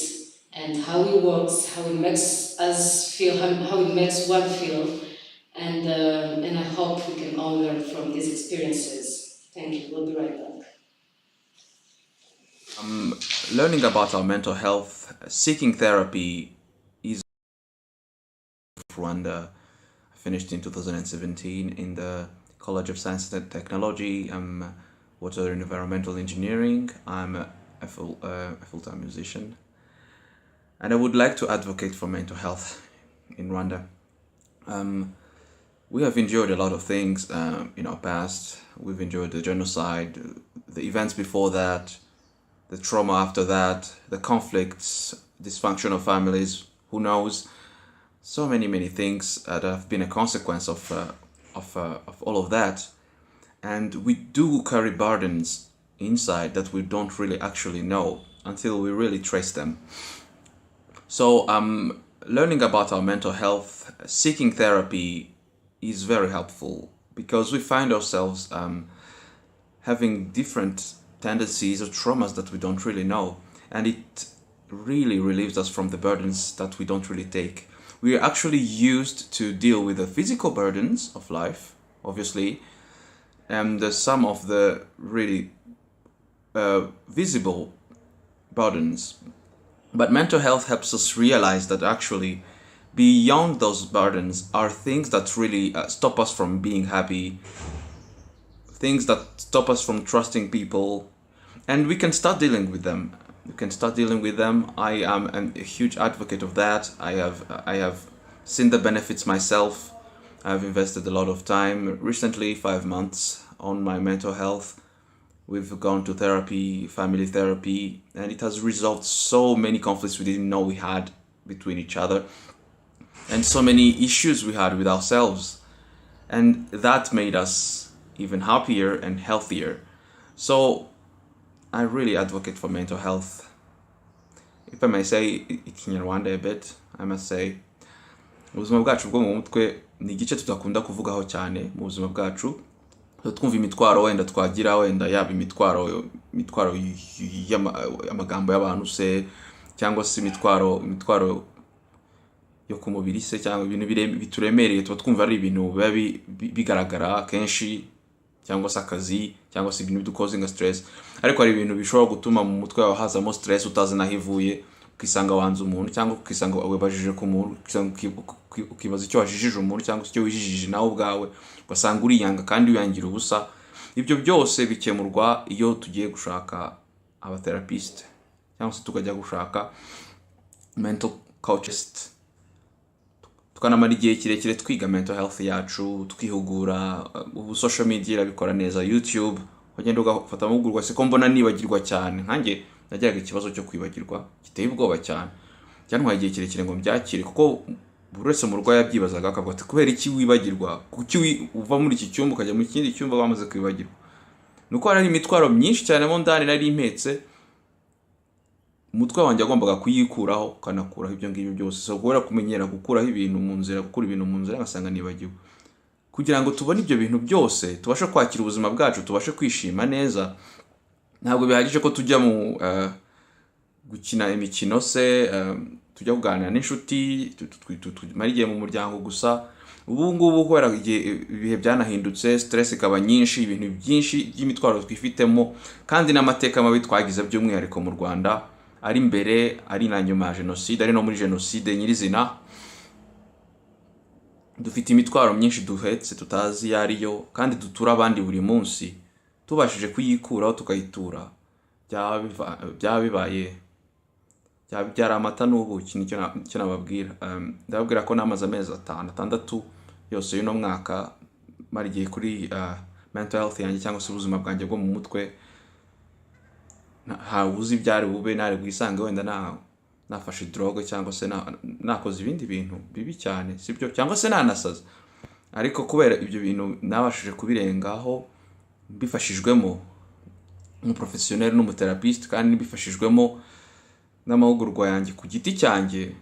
and how it works, how it makes us feel, how it makes one feel, and I hope we can all learn from these experiences. Thank you. We'll be right back. Learning about our mental health, seeking therapy is Rwanda. I finished in 2017 in the College of Science and Technology. I'm water and environmental engineering. I'm a full-time musician, and I would like to advocate for mental health in Rwanda. We have endured a lot of things in our past. We've endured the genocide, the events before that, the trauma after that, the conflicts, dysfunctional families, who knows? So many things that have been a consequence of all of that. And we do carry burdens inside that we don't really actually know until we really trace them. So learning about our mental health, seeking therapy is very helpful because we find ourselves having different tendencies or traumas that we don't really know, and it really relieves us from the burdens that we don't really take. We are actually used to deal with the physical burdens of life, obviously, and some of the really visible burdens. But mental health helps us realize that actually beyond those burdens are things that really stop us from being happy, things that stop us from trusting people, and we can start dealing with them. I am a huge advocate of that. I have seen the benefits myself. I've invested a lot of time, recently 5 months, on my mental health. We've gone to therapy, family therapy, and it has resolved so many conflicts we didn't know we had between each other, and so many issues we had with ourselves. And that made us even happier and healthier. So I really advocate for mental health. If I may say it in Rwanda a bit, I must say, ubuzima bwacu bwo mu mutwe ni igice tudakunda kuvugaho cyane mu buzima bwacu. Twumva imitwaro wenda twagira, wenda yaba imitwaro y'amagambo y'abantu se, cyangwa se imitwaro yo ku mubiri se, cyangwa ibintu bituremereye tuba twumva ari ibintu bigaragara kenshi, cyangwa se akazi, cyangwa se ibintu bidukozinga stress. Ariko hari ibintu bishobora gutuma mu mutwe wawe hazamo stress utazi naho ivuye, ukisanga wanze umuntu, cyangwa ukisanga webajije ku muntu, ukibaza icyo wajijije umuntu cyangwa icyo wijijije nawe ubwawe, ugasanga uriyanga kandi wiyangira ubusa. Ibyo byose bikemurwa iyo tugiye gushaka abatherapist, cyangwa se tukajya gushaka mental coaches, tukanamara igihe kirekire twiga mental health yacu, twihugura. Ubu social media irabikora neza, YouTube wagenda ugafata amahugurwa. Se ko mbona nibagirwa cyane, nkanjye najyaga ikibazo cyo kwibagirwa giteye ubwoba cyane, cyantwaye igihe kirekire ngo mbyakire, kuko buri wese mu rwayi yabyibazaga akavuga ati kubera iki wibagirwa, kuki uva muri iki cyumba ukajya mu kindi cyumba bamaze kwibagirwa. Nuko hari imitwaro myinshi cyane mo ndani nari impetse, umutwe wanjye agombaga kuyikuraho, kanakuraho ibyo ngibyo byose. So guhora kumenyera gukuraho ibintu mu nzira, gukura ibintu mu nzira, ngasanga nibagiwe. Kugira ngo tubone ibyo bintu byose, tubashe kwakira ubuzima bwacu, tubashe kwishima neza, ntabwo bihagije ko tujya mu gukina imikino se, tujya kuganira n'inshuti, tumara igihe mu muryango gusa. Ubu ngubu kubera ibihe byanahindutse, stress ikaba nyinshi, ibintu byinshi by'imitwaro twifitemo, kandi n'amateka mabi twagize by'umwihariko mu Rwanda, ari mbere, ari na nyuma ya jenoside, ari no muri jenoside nyirizina. Dufite imitwaro myinshi duhetse tutazi iyo ariyo, kandi dutura abandi buri munsi. Tubashije kuyikuraho tukayitura, byabibaye byari amata n'ubuki. Nicyo nababwira. Ndababwira ko namaze amezi 6 yose y'uno mwaka mara igihe kuri mental health yanjye, cyangwa se ubuzima bwanjye bwo mu mutwe. Uzi ibyari bube nari bwisanga wenda nafashe drogue, cyangwa se nakoze ibindi bintu bibi cyane, sibyo, cyangwa se nanasaza. Ariko kubera ibyo bintu nabashije kubirengaho, mbifashijwemo n'umuprofessionnel n'umutherapist, kandi mbifashijwemo n'amahugurwa yanjye ku giti cyanjye,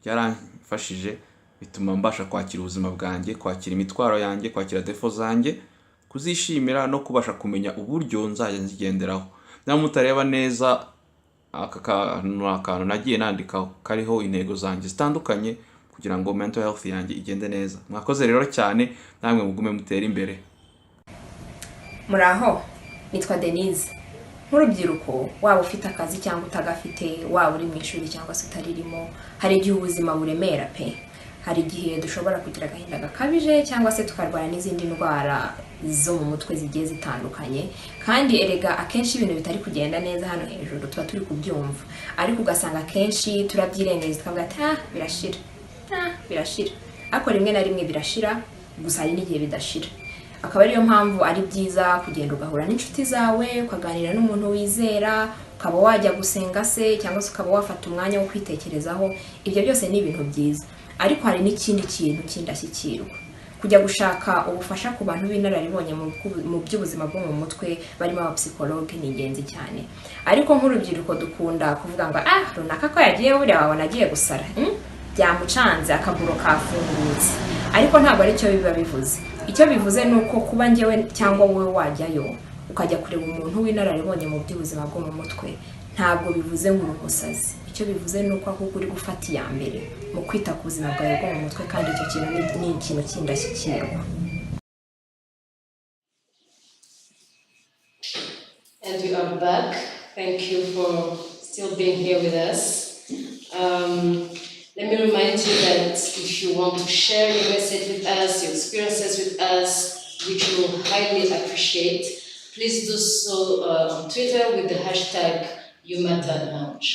byaramfashije, bituma mbasha kwakira ubuzima bwanjye, kwakira imitwaro yanjye, kwakira defo zanjye, kuzishimira no kubasha kumenya uburyo nzajya nzigenderaho. Naho mutareba neza aka kantu nagiye nandika kariho intego zanjye zitandukanye kugira ngo mental health yanjye igende neza. Mwakoze rero cyane, namwe mugume mutera imbere. Muraho, nitwa Denise. Nk'urubyiruko, waba ufite akazi cyangwa utagafite, waba uri mu ishuri cyangwa se utaririmo, hari igihe ubuzima buremera pe. Hari igihe dushobora kugira agahinda gakabije cyangwa se tukarwara n'izindi ndwara zo mu mutwe zigiye zitandukanye, kandi erega akenshi ibintu bitari kugenda neza hano hejuru tuba turi kubyumva, ariko ugasanga akenshi turabyirengagiza tukavuga ati birashira, ariko rimwe na rimwe birashira, gusa hari n'igihe bidashira. Akaba ariyo mpamvu ari byiza kugenda ugahura n'inshuti zawe, ukaganira n'umuntu wizera, ukaba wajya gusenga se cyangwa se ukaba wafata umwanya wo kwitekerezaho. Ibyo byose ni ibintu byiza, ariko hari n'ikindi kintu kindashyikirwa, kujya gushaka ubufasha ku bantu b'inararibonye mu by'ubuzima bwo mu mutwe, barimo abapsikologe, ni ingenzi cyane. Ariko nk'urubyiruko dukunda kuvuga ngo runaka ko yagiye buriya wabona agiye gusara, byamucanze akaguru kafungutse, ariko ntabwo ari cyo biba bivuze. Icyo bivuze ni uko kuba njyewe cyangwa wowe wajyayo ukajya kureba umuntu w'inararibonye mu by'ubuzima bwo mu mutwe, ntabwo bivuze ngo uri umusazi. Icyo bivuze ni uko ahubwo uri gufata iya mbere mu kwita ku buzima bwawe bwo mu mutwe, kandi icyo kintu ni ikintu kindashyikirwa. And we are back. Thank you for still being here with us. Let me remind you that if you want to share your message with us, your experiences with us, which we will highly appreciate, please do so on Twitter with the hashtag YouMatter Launch.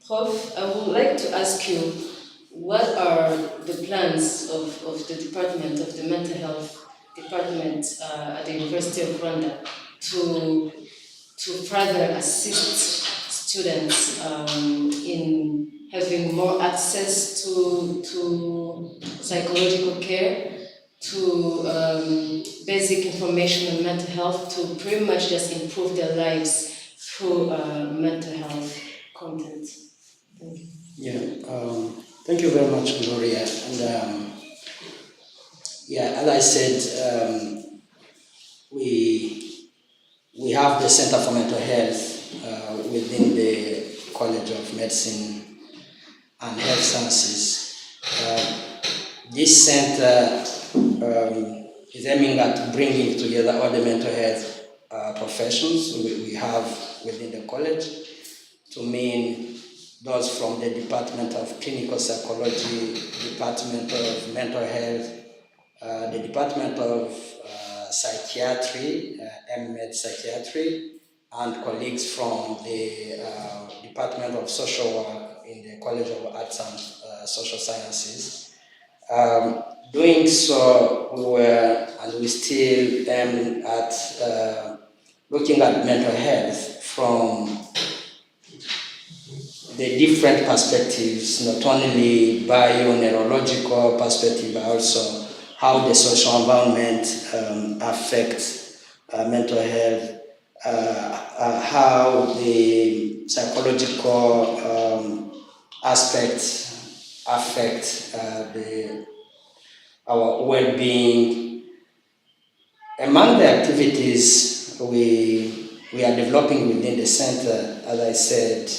Prof, I would like to ask you, what are the plans of the department, of the mental health department at the University of Rwanda to further assist students in having more access to psychological care, to basic information on mental health, to pretty much just improve their lives through mental health content? Thank you. Yeah, thank you very much, Gloria. And as I said, we have the Center for Mental Health within the College of Medicine and Health Sciences. This center is aiming at bringing together all the mental health professions we have within the college, to mean those from the Department of Clinical Psychology, Department of Mental Health, the Department of Psychiatry, MMed Psychiatry, and colleagues from the Department of Social Work in the College of Arts and Social Sciences. Doing so, we still aim at looking at mental health from the different perspectives, not only bio-neurological perspective, but also how the social environment affects mental health, how the psychological aspects affect our well-being. Among the activities we are developing within the center, as I said,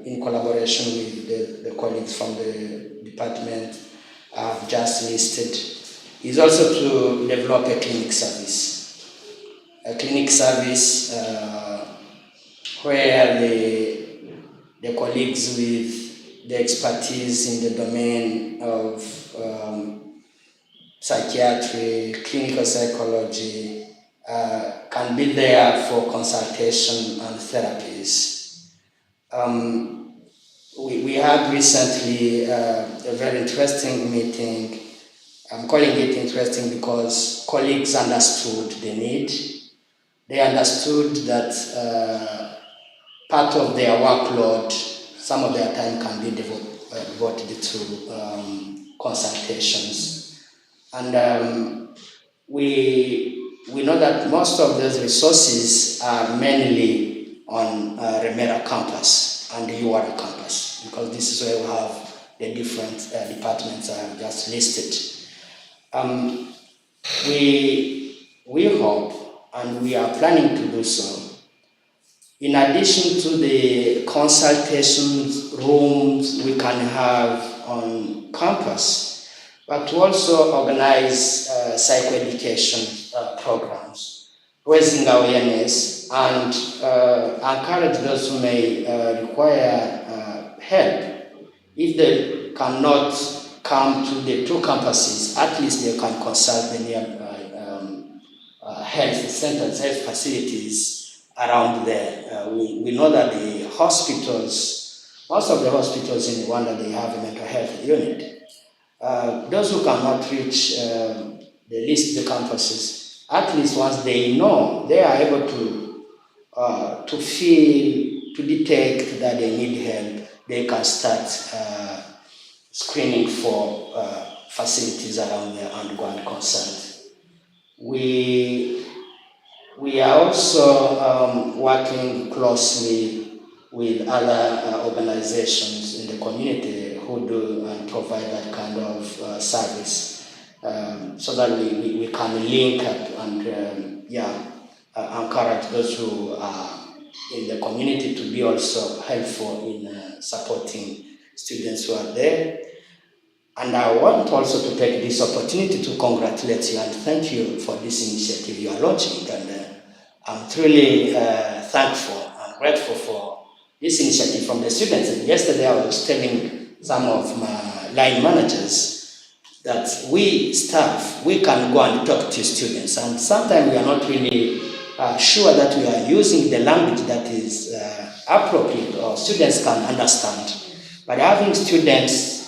in collaboration with the colleagues from the department I've just listed, is also to develop a clinic service. A clinic service where the colleagues with the expertise in the domain of psychiatry, clinical psychology, can be there for consultation and therapies. We had recently a very interesting meeting. I'm calling it interesting because colleagues understood the need. They understood that part of their workload, some of their time can be devoted to consultations. And we know that most of those resources are mainly on Remera campus and the UR campus, because this is where we have the different departments I have just listed. We hope, and we are planning to do so, in addition to the consultation rooms we can have on campus, but to also organize psychoeducation programs, raising awareness and encourage those who may require help. If they cannot come to the two campuses, at least they can consult the near health centers, health facilities around there. We know that the hospitals, most of the hospitals in Rwanda, they have a mental health unit. Those who cannot reach the campuses, at least once they know, they are able to feel, to detect that they need help, they can start screening for facilities around there and go and consult. We are also working closely with other organizations in the community who do and provide that kind of service, so that we can link up and encourage those who are in the community to be also helpful in supporting students who are there. And I want also to take this opportunity to congratulate you and thank you for this initiative you are launching. And I'm truly thankful and grateful for this initiative from the students. And yesterday I was telling some of my line managers that we staff, we can go and talk to students. And sometimes we are not really sure that we are using the language that is appropriate or students can understand. But having students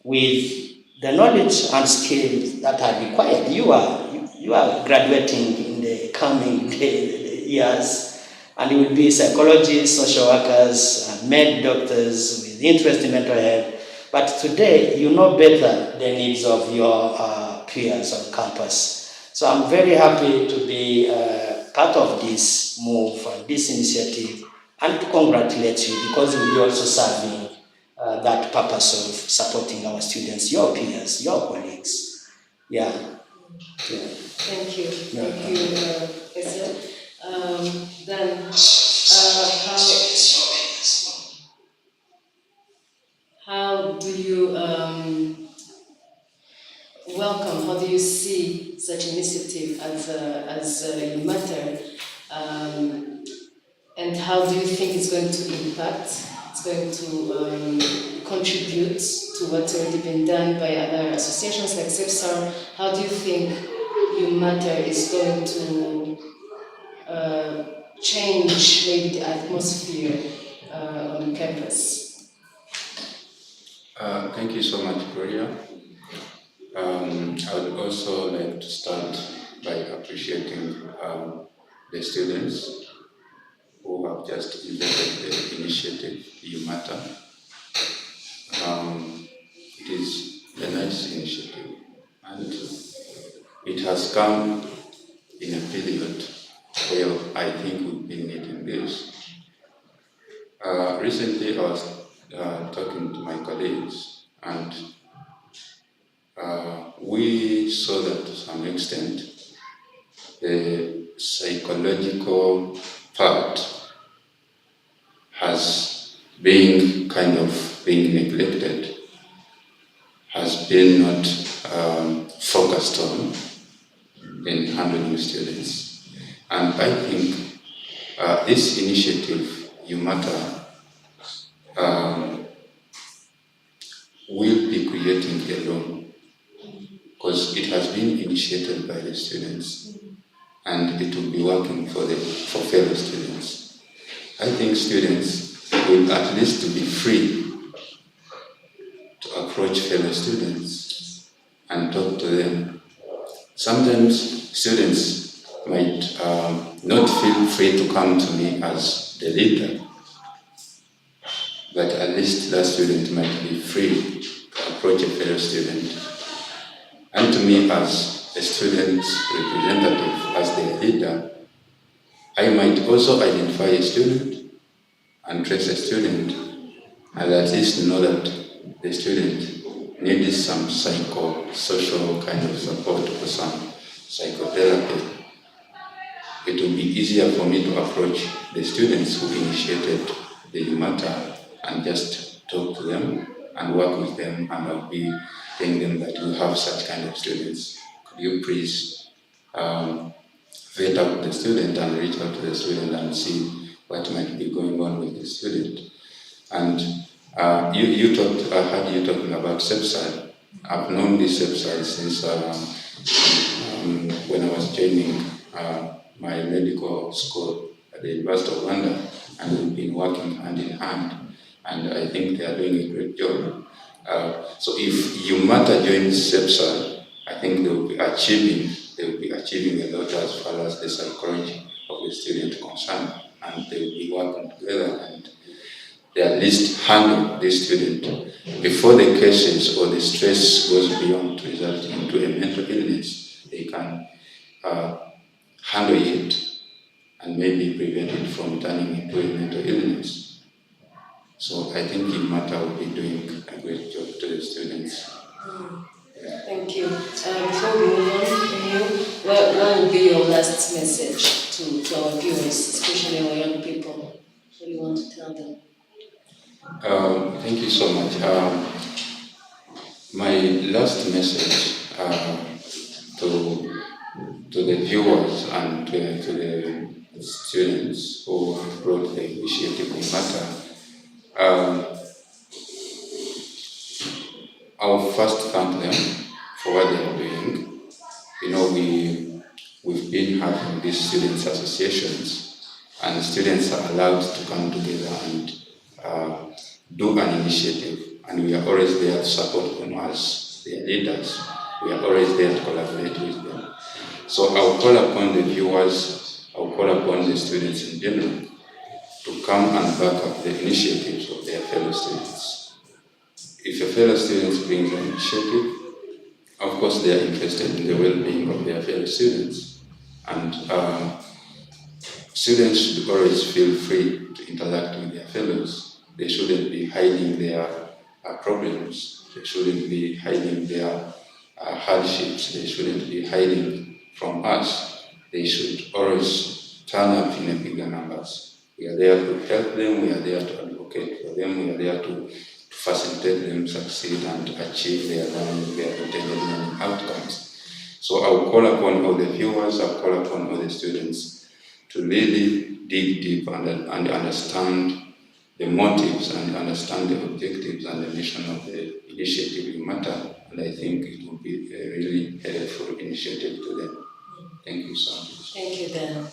with the knowledge and skills that are required, you are graduating in the coming years, and you will be psychologists, social workers, med doctors with interest in mental health. But today, you know better the needs of your peers on campus. So I'm very happy to be part of this move and this initiative, and to congratulate you because you'll be also serving that purpose of supporting our students, your peers, your colleagues. Yeah. Thank you. Thank you, Esther. Then, how do you welcome? How do you see such initiative as YouMatter? And how do you think it's going to impact? It's going to contribute to what's already been done by other associations like SEPSAR? How do you think YouMatter is going to change maybe the atmosphere on campus? Thank you so much, Gloria. I would also like to start by appreciating the students who have just invented the initiative, YouMatter. It is a nice initiative, and it has come in a period where I think we've been needing this. Recently, I was talking to my colleagues, and we saw that to some extent the psychological part has been kind of being neglected, has been not focused on in handling students. And I think this initiative, YouMatter, will be creating a law, because it has been initiated by the students and it will be working for fellow students. I think students will at least be free to approach fellow students and talk to them. Sometimes students might not feel free to come to me as the leader, but at least that student might be free to approach a fellow student. And to me, as a student representative, as their leader, I might also identify a student and trace a student, and at least know that the student needs some psychosocial kind of support or some psychotherapy. it will be easier for me to approach the students who initiated the YouMatter and just talk to them and work with them, and I'll be telling them that we have such kind of students. Could you please vet out the student and reach out to the student and see what might be going on with the student? And you talked, I heard you talking about SEPSI. I've known this SEPSI since when I was joining my medical school at the University of London, and we've been working hand in hand, and I think they are doing a great job. So if YouMatter joins SEPSI, I think they will be achieving a lot as far as the psychology of the student concerned, and they will be working together and they at least handle the student before the cases or the stress goes beyond to result into a mental illness. They can handle it and maybe prevent it from turning into a mental illness. So I think YouMatter will be doing a great job to the students. Thank you. Before we move on, what will be your last message to our viewers, especially our young people? What do you want to tell them? Thank you so much. My last message to the viewers and to the students who have brought the initiative YouMatter, I'll first thank them for what they are doing. You know, we've been having these students' associations, and students are allowed to come together and do an initiative, and we are always there to support them as their leaders. We are always there to collaborate with them. So I'll call upon the viewers, I'll call upon the students in general to come and back up the initiatives of their fellow students. If your fellow students bring an initiative, of course they are interested in the well-being of their fellow students, and students should always feel free to interact with their fellows. They shouldn't be hiding their problems. They shouldn't be hiding their hardships. They shouldn't be hiding from us. They should always turn up in a bigger numbers. We are there to help them. We are there to advocate for them. We are there to facilitate them succeed and achieve their learning, their intended learning outcomes. So I will call upon all the viewers, I will call upon all the students to really dig deep and understand the motives and understand the objectives and the mission of the initiative YouMatter, and I think it will be a really helpful initiative to them. Thank you so much. Thank you, Dan.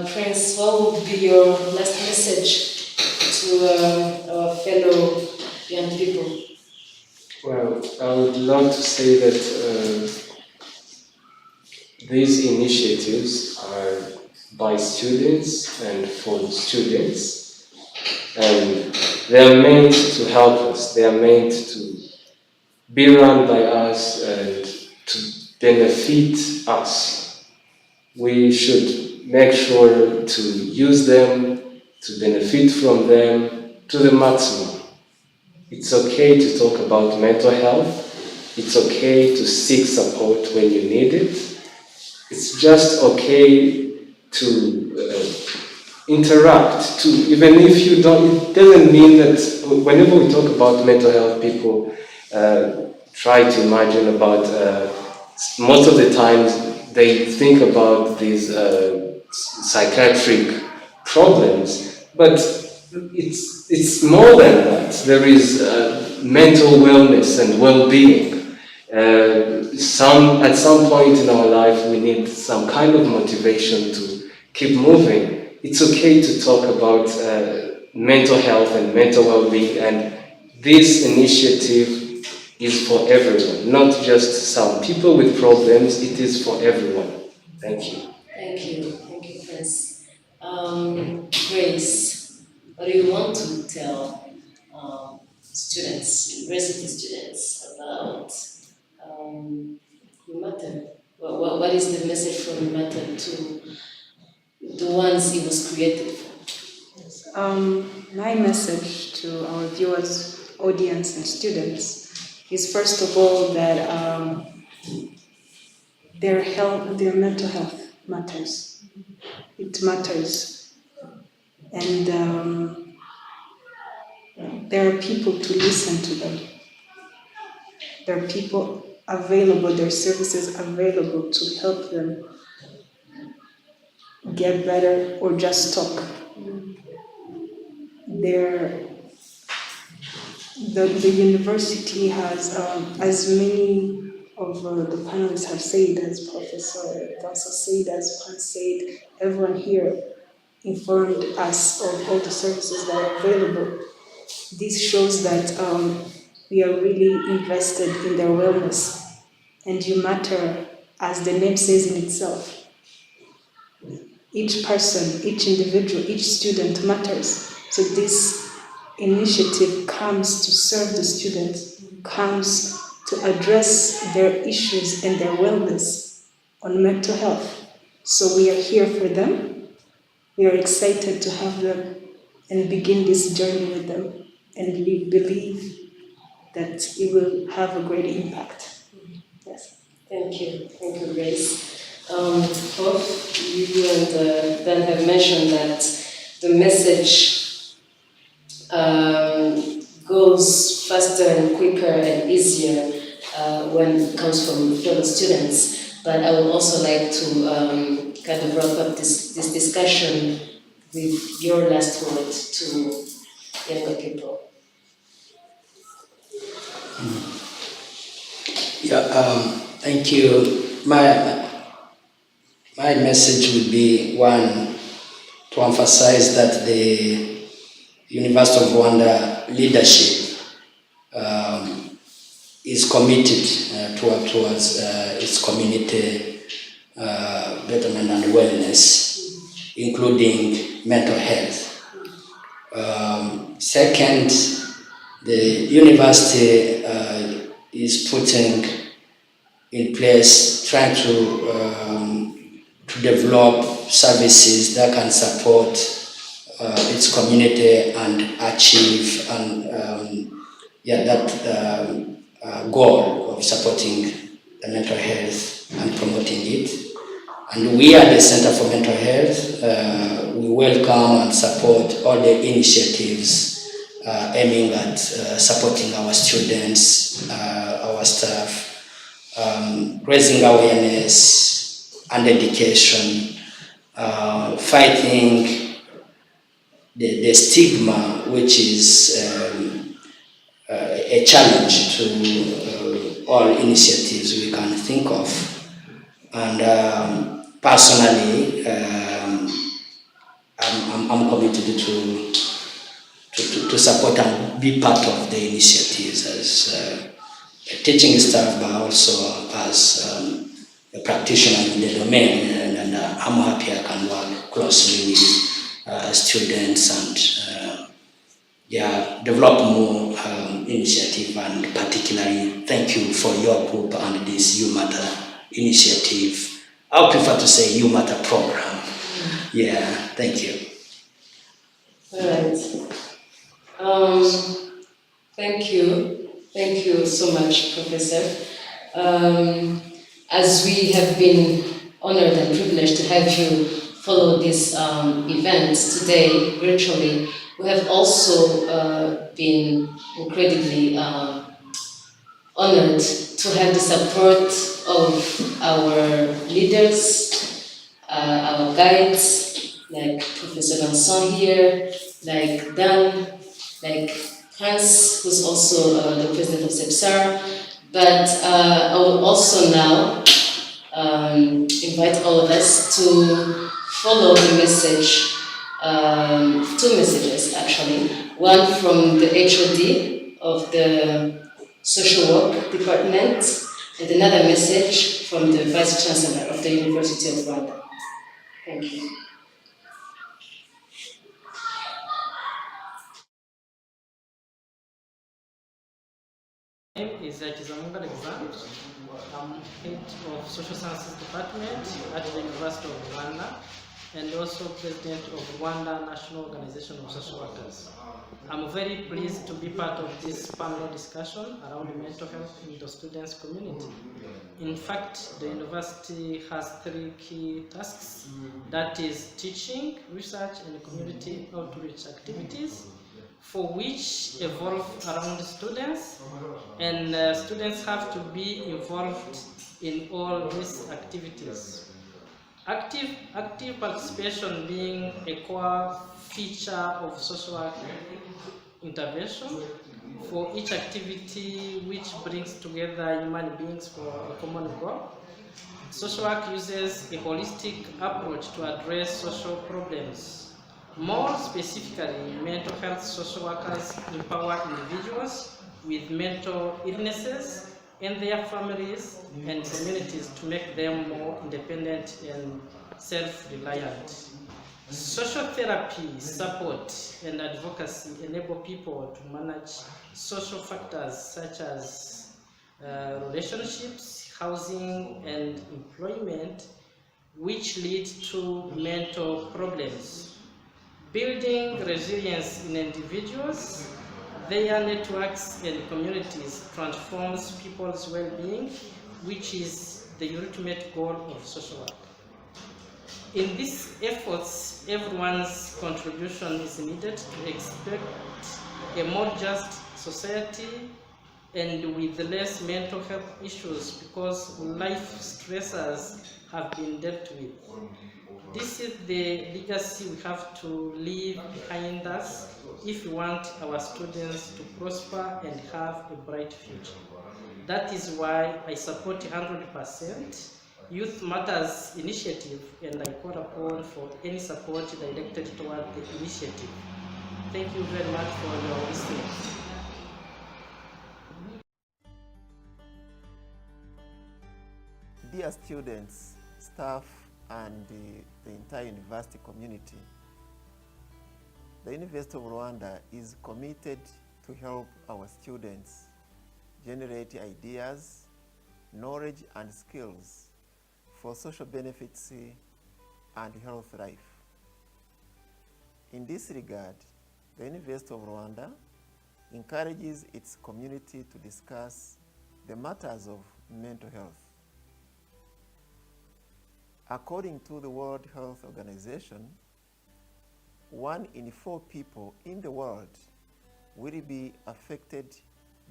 Prince, what would be your last message to our fellow young people? Well, I would love to say that these initiatives are by students and for students, and they are meant to help us. They are meant to be run by us and to benefit us. We should make sure to use them, to benefit from them to the maximum. It's okay to talk about mental health. It's okay to seek support when you need it. It's just okay to interact, to even if you don't, it doesn't mean that whenever we talk about mental health, people try to imagine about, most of the times they think about these psychiatric problems, but it's more than that. There is mental wellness and well-being. At some point in our life, we need some kind of motivation to keep moving. It's okay to talk about mental health and mental well-being, and this initiative is for everyone, not just some people with problems. It is for everyone. Thank you. Thank you, Prince. Grace, what do you want to tell students, university students, about YouMatter? What is the message from YouMatter to the ones it was created for? My message to our viewers, audience, and students is first of all that their mental health matters. It matters. And there are people to listen to them. There are people available, there are services available to help them get better or just talk. The university has, as many of the panelists have said, as Professor Danso said, as Pan said, everyone here informed us of all the services that are available. This shows that we are really invested in their wellness, and YouMatter, as the name says in itself, each person, each individual, each student matters. So this initiative comes to serve the students, comes to address their issues and their wellness on mental health. So we are here for them. We are excited to have them and begin this journey with them, and believe that it will have a great impact. Yes. Thank you, Grace. Both you and Ben have mentioned that the message goes faster and quicker and easier when it comes from fellow students. But I would also like to kind of wrap up this discussion with your last word to younger people. Thank you. My message would be, one, to emphasize that the University of Rwanda leadership is committed towards its community betterment and wellness, including mental health. Second, the university is putting in place, trying to develop services that can support its community and achieve that goal of supporting the mental health and promoting it. And we at the Center for Mental Health, we welcome and support all the initiatives aiming at supporting our students, our staff, raising awareness and education, fighting the stigma, which is a challenge to all initiatives we can think of. And personally, I'm committed to support and be part of the initiatives as a teaching staff, but also as a practitioner in the domain, and I'm happy I can work closely with students and develop more initiative. And particularly, thank you for your group and this YouMatter initiative. I would prefer to say YouMatter program. Yeah, thank you. All right. Thank you so much, Professor. As we have been honored and privileged to have you follow this event today virtually, we have also been incredibly honored to have the support of our leaders, our guides, like Professor Vincent here, like Dan, like Hans, who's also the president of SEPSAR. But I will also now invite all of us to follow the message, two messages actually. One from the HOD of the Social Work Department, and another message from the Vice Chancellor of the University of Rwanda. Thank you. My name is Chizamunga Alexander. I'm head of Social Sciences Department at the University of Rwanda. and also President of Rwanda National Organization of Social Workers. I'm very pleased to be part of this panel discussion around mental health in the students' community. In fact, the university has 3 key tasks, that is teaching, research, and community outreach activities, for which evolve around students, and students have to be involved in all these activities. Active participation being a core feature of social work intervention for each activity which brings together human beings for a common goal. Social work uses a holistic approach to address social problems. More specifically, mental health social workers empower individuals with mental illnesses and their families and communities to make them more independent and self-reliant. Social therapy, support, and advocacy enable people to manage social factors such as relationships, housing, and employment, which lead to mental problems. Building resilience in individuals, their networks, and communities transforms people's well-being, which is the ultimate goal of social work. In these efforts, everyone's contribution is needed to expect a more just society and with less mental health issues, because life stressors have been dealt with. This is the legacy we have to leave behind us if we want our students to prosper and have a bright future. That is why I support 100% Youth Matters initiative, and I call upon for any support directed toward the initiative. Thank you very much for your listening. Dear students, staff, and the entire university community, the University of Rwanda is committed to help our students generate ideas, knowledge, and skills for social benefits and health life. In this regard, the University of Rwanda encourages its community to discuss the matters of mental health. According to the World Health Organization, 1 in 4 people in the world will be affected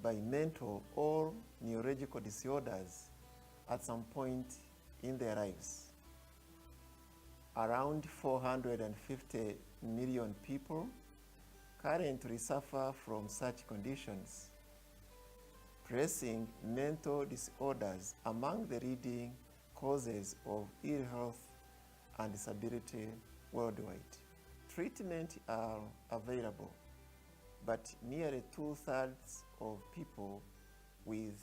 by mental or neurological disorders at some point in their lives. Around 450 million people currently suffer from such conditions, placing mental disorders among the leading causes of ill health and disability worldwide. Treatments are available, but nearly 2/3 of people with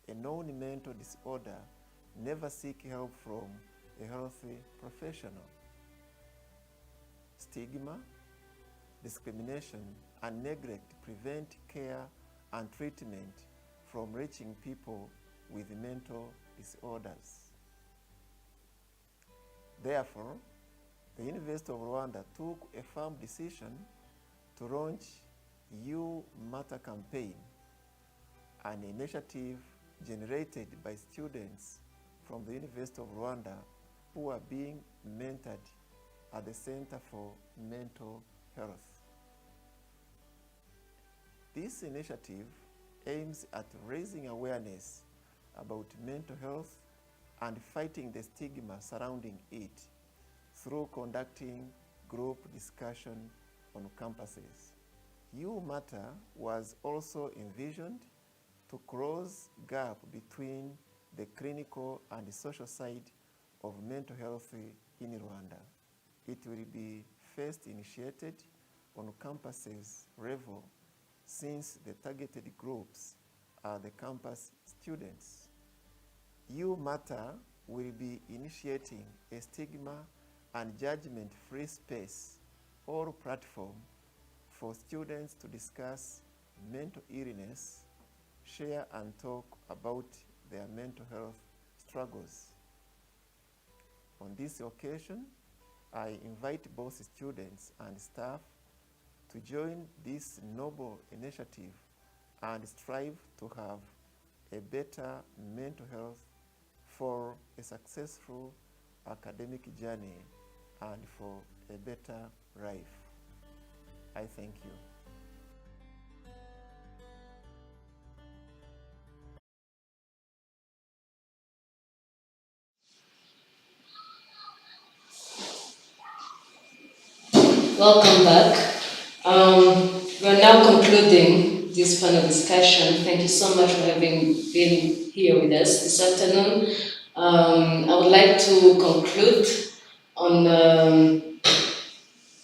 a known mental disorder never seek help from a healthy professional. Stigma, discrimination, and neglect prevent care and treatment from reaching people with mental disorders. Therefore, the University of Rwanda took a firm decision to launch YouMatter campaign, an initiative generated by students from the University of Rwanda who are being mentored at the Center for Mental Health. This initiative aims at raising awareness about mental health and fighting the stigma surrounding it through conducting group discussion on campuses. YouMatter was also envisioned to close gap between the clinical and the social side of mental health in Rwanda. It will be first initiated on campuses level, since the targeted groups are the campus students. YouMatter will be initiating a stigma and judgment-free space or platform for students to discuss mental illness, share and talk about their mental health struggles. On this occasion, I invite both students and staff to join this noble initiative and strive to have a better mental health for a successful academic journey and for a better life. I thank you. Welcome back. We're now concluding this panel discussion. Thank you so much for having been here with us this afternoon. I would like to conclude on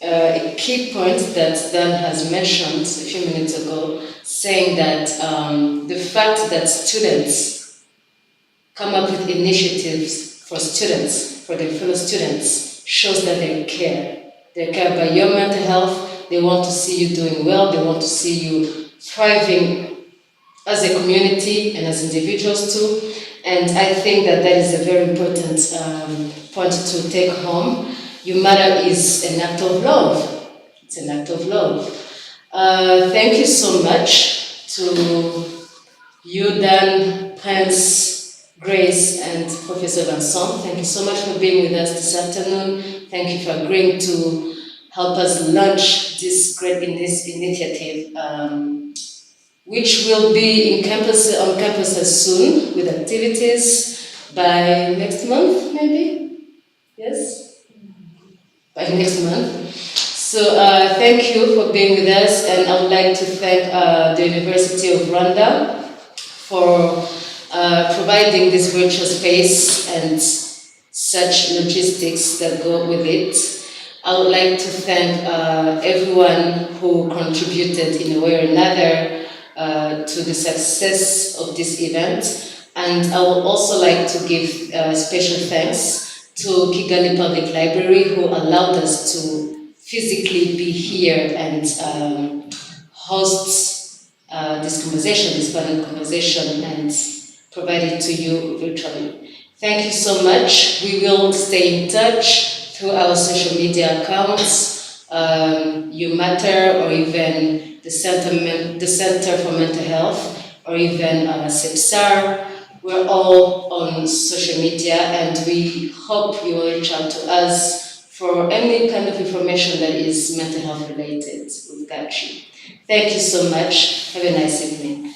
a key point that Dan has mentioned a few minutes ago, saying that the fact that students come up with initiatives for students, for their fellow students, shows that they care. They care about your mental health. They want to see you doing well. They want to see you thriving as a community and as individuals too. And I think that that is a very important point to take home. YouMatter is an act of love. It's an act of love. Thank you so much to you, Dan, Prince, Grace, and Professor Vincent. Thank you so much for being with us this afternoon. Thank you for agreeing to help us launch this great initiative, which will be on campuses soon with activities by next month, maybe? Yes? By next month. So thank you for being with us, and I would like to thank the University of Rwanda for providing this virtual space and such logistics that go with it. I would like to thank everyone who contributed in a way or another to the success of this event. And I would also like to give special thanks to Kigali Public Library, who allowed us to physically be here and host this conversation, this panel conversation, and provide it to you virtually. Thank you so much. We will stay in touch through our social media accounts, YouMatter, or even the Center for Mental Health, or even SEPSAR. We're all on social media, and we hope you will reach out to us for any kind of information that is mental health related. We've got you. Thank you so much. Have a nice evening.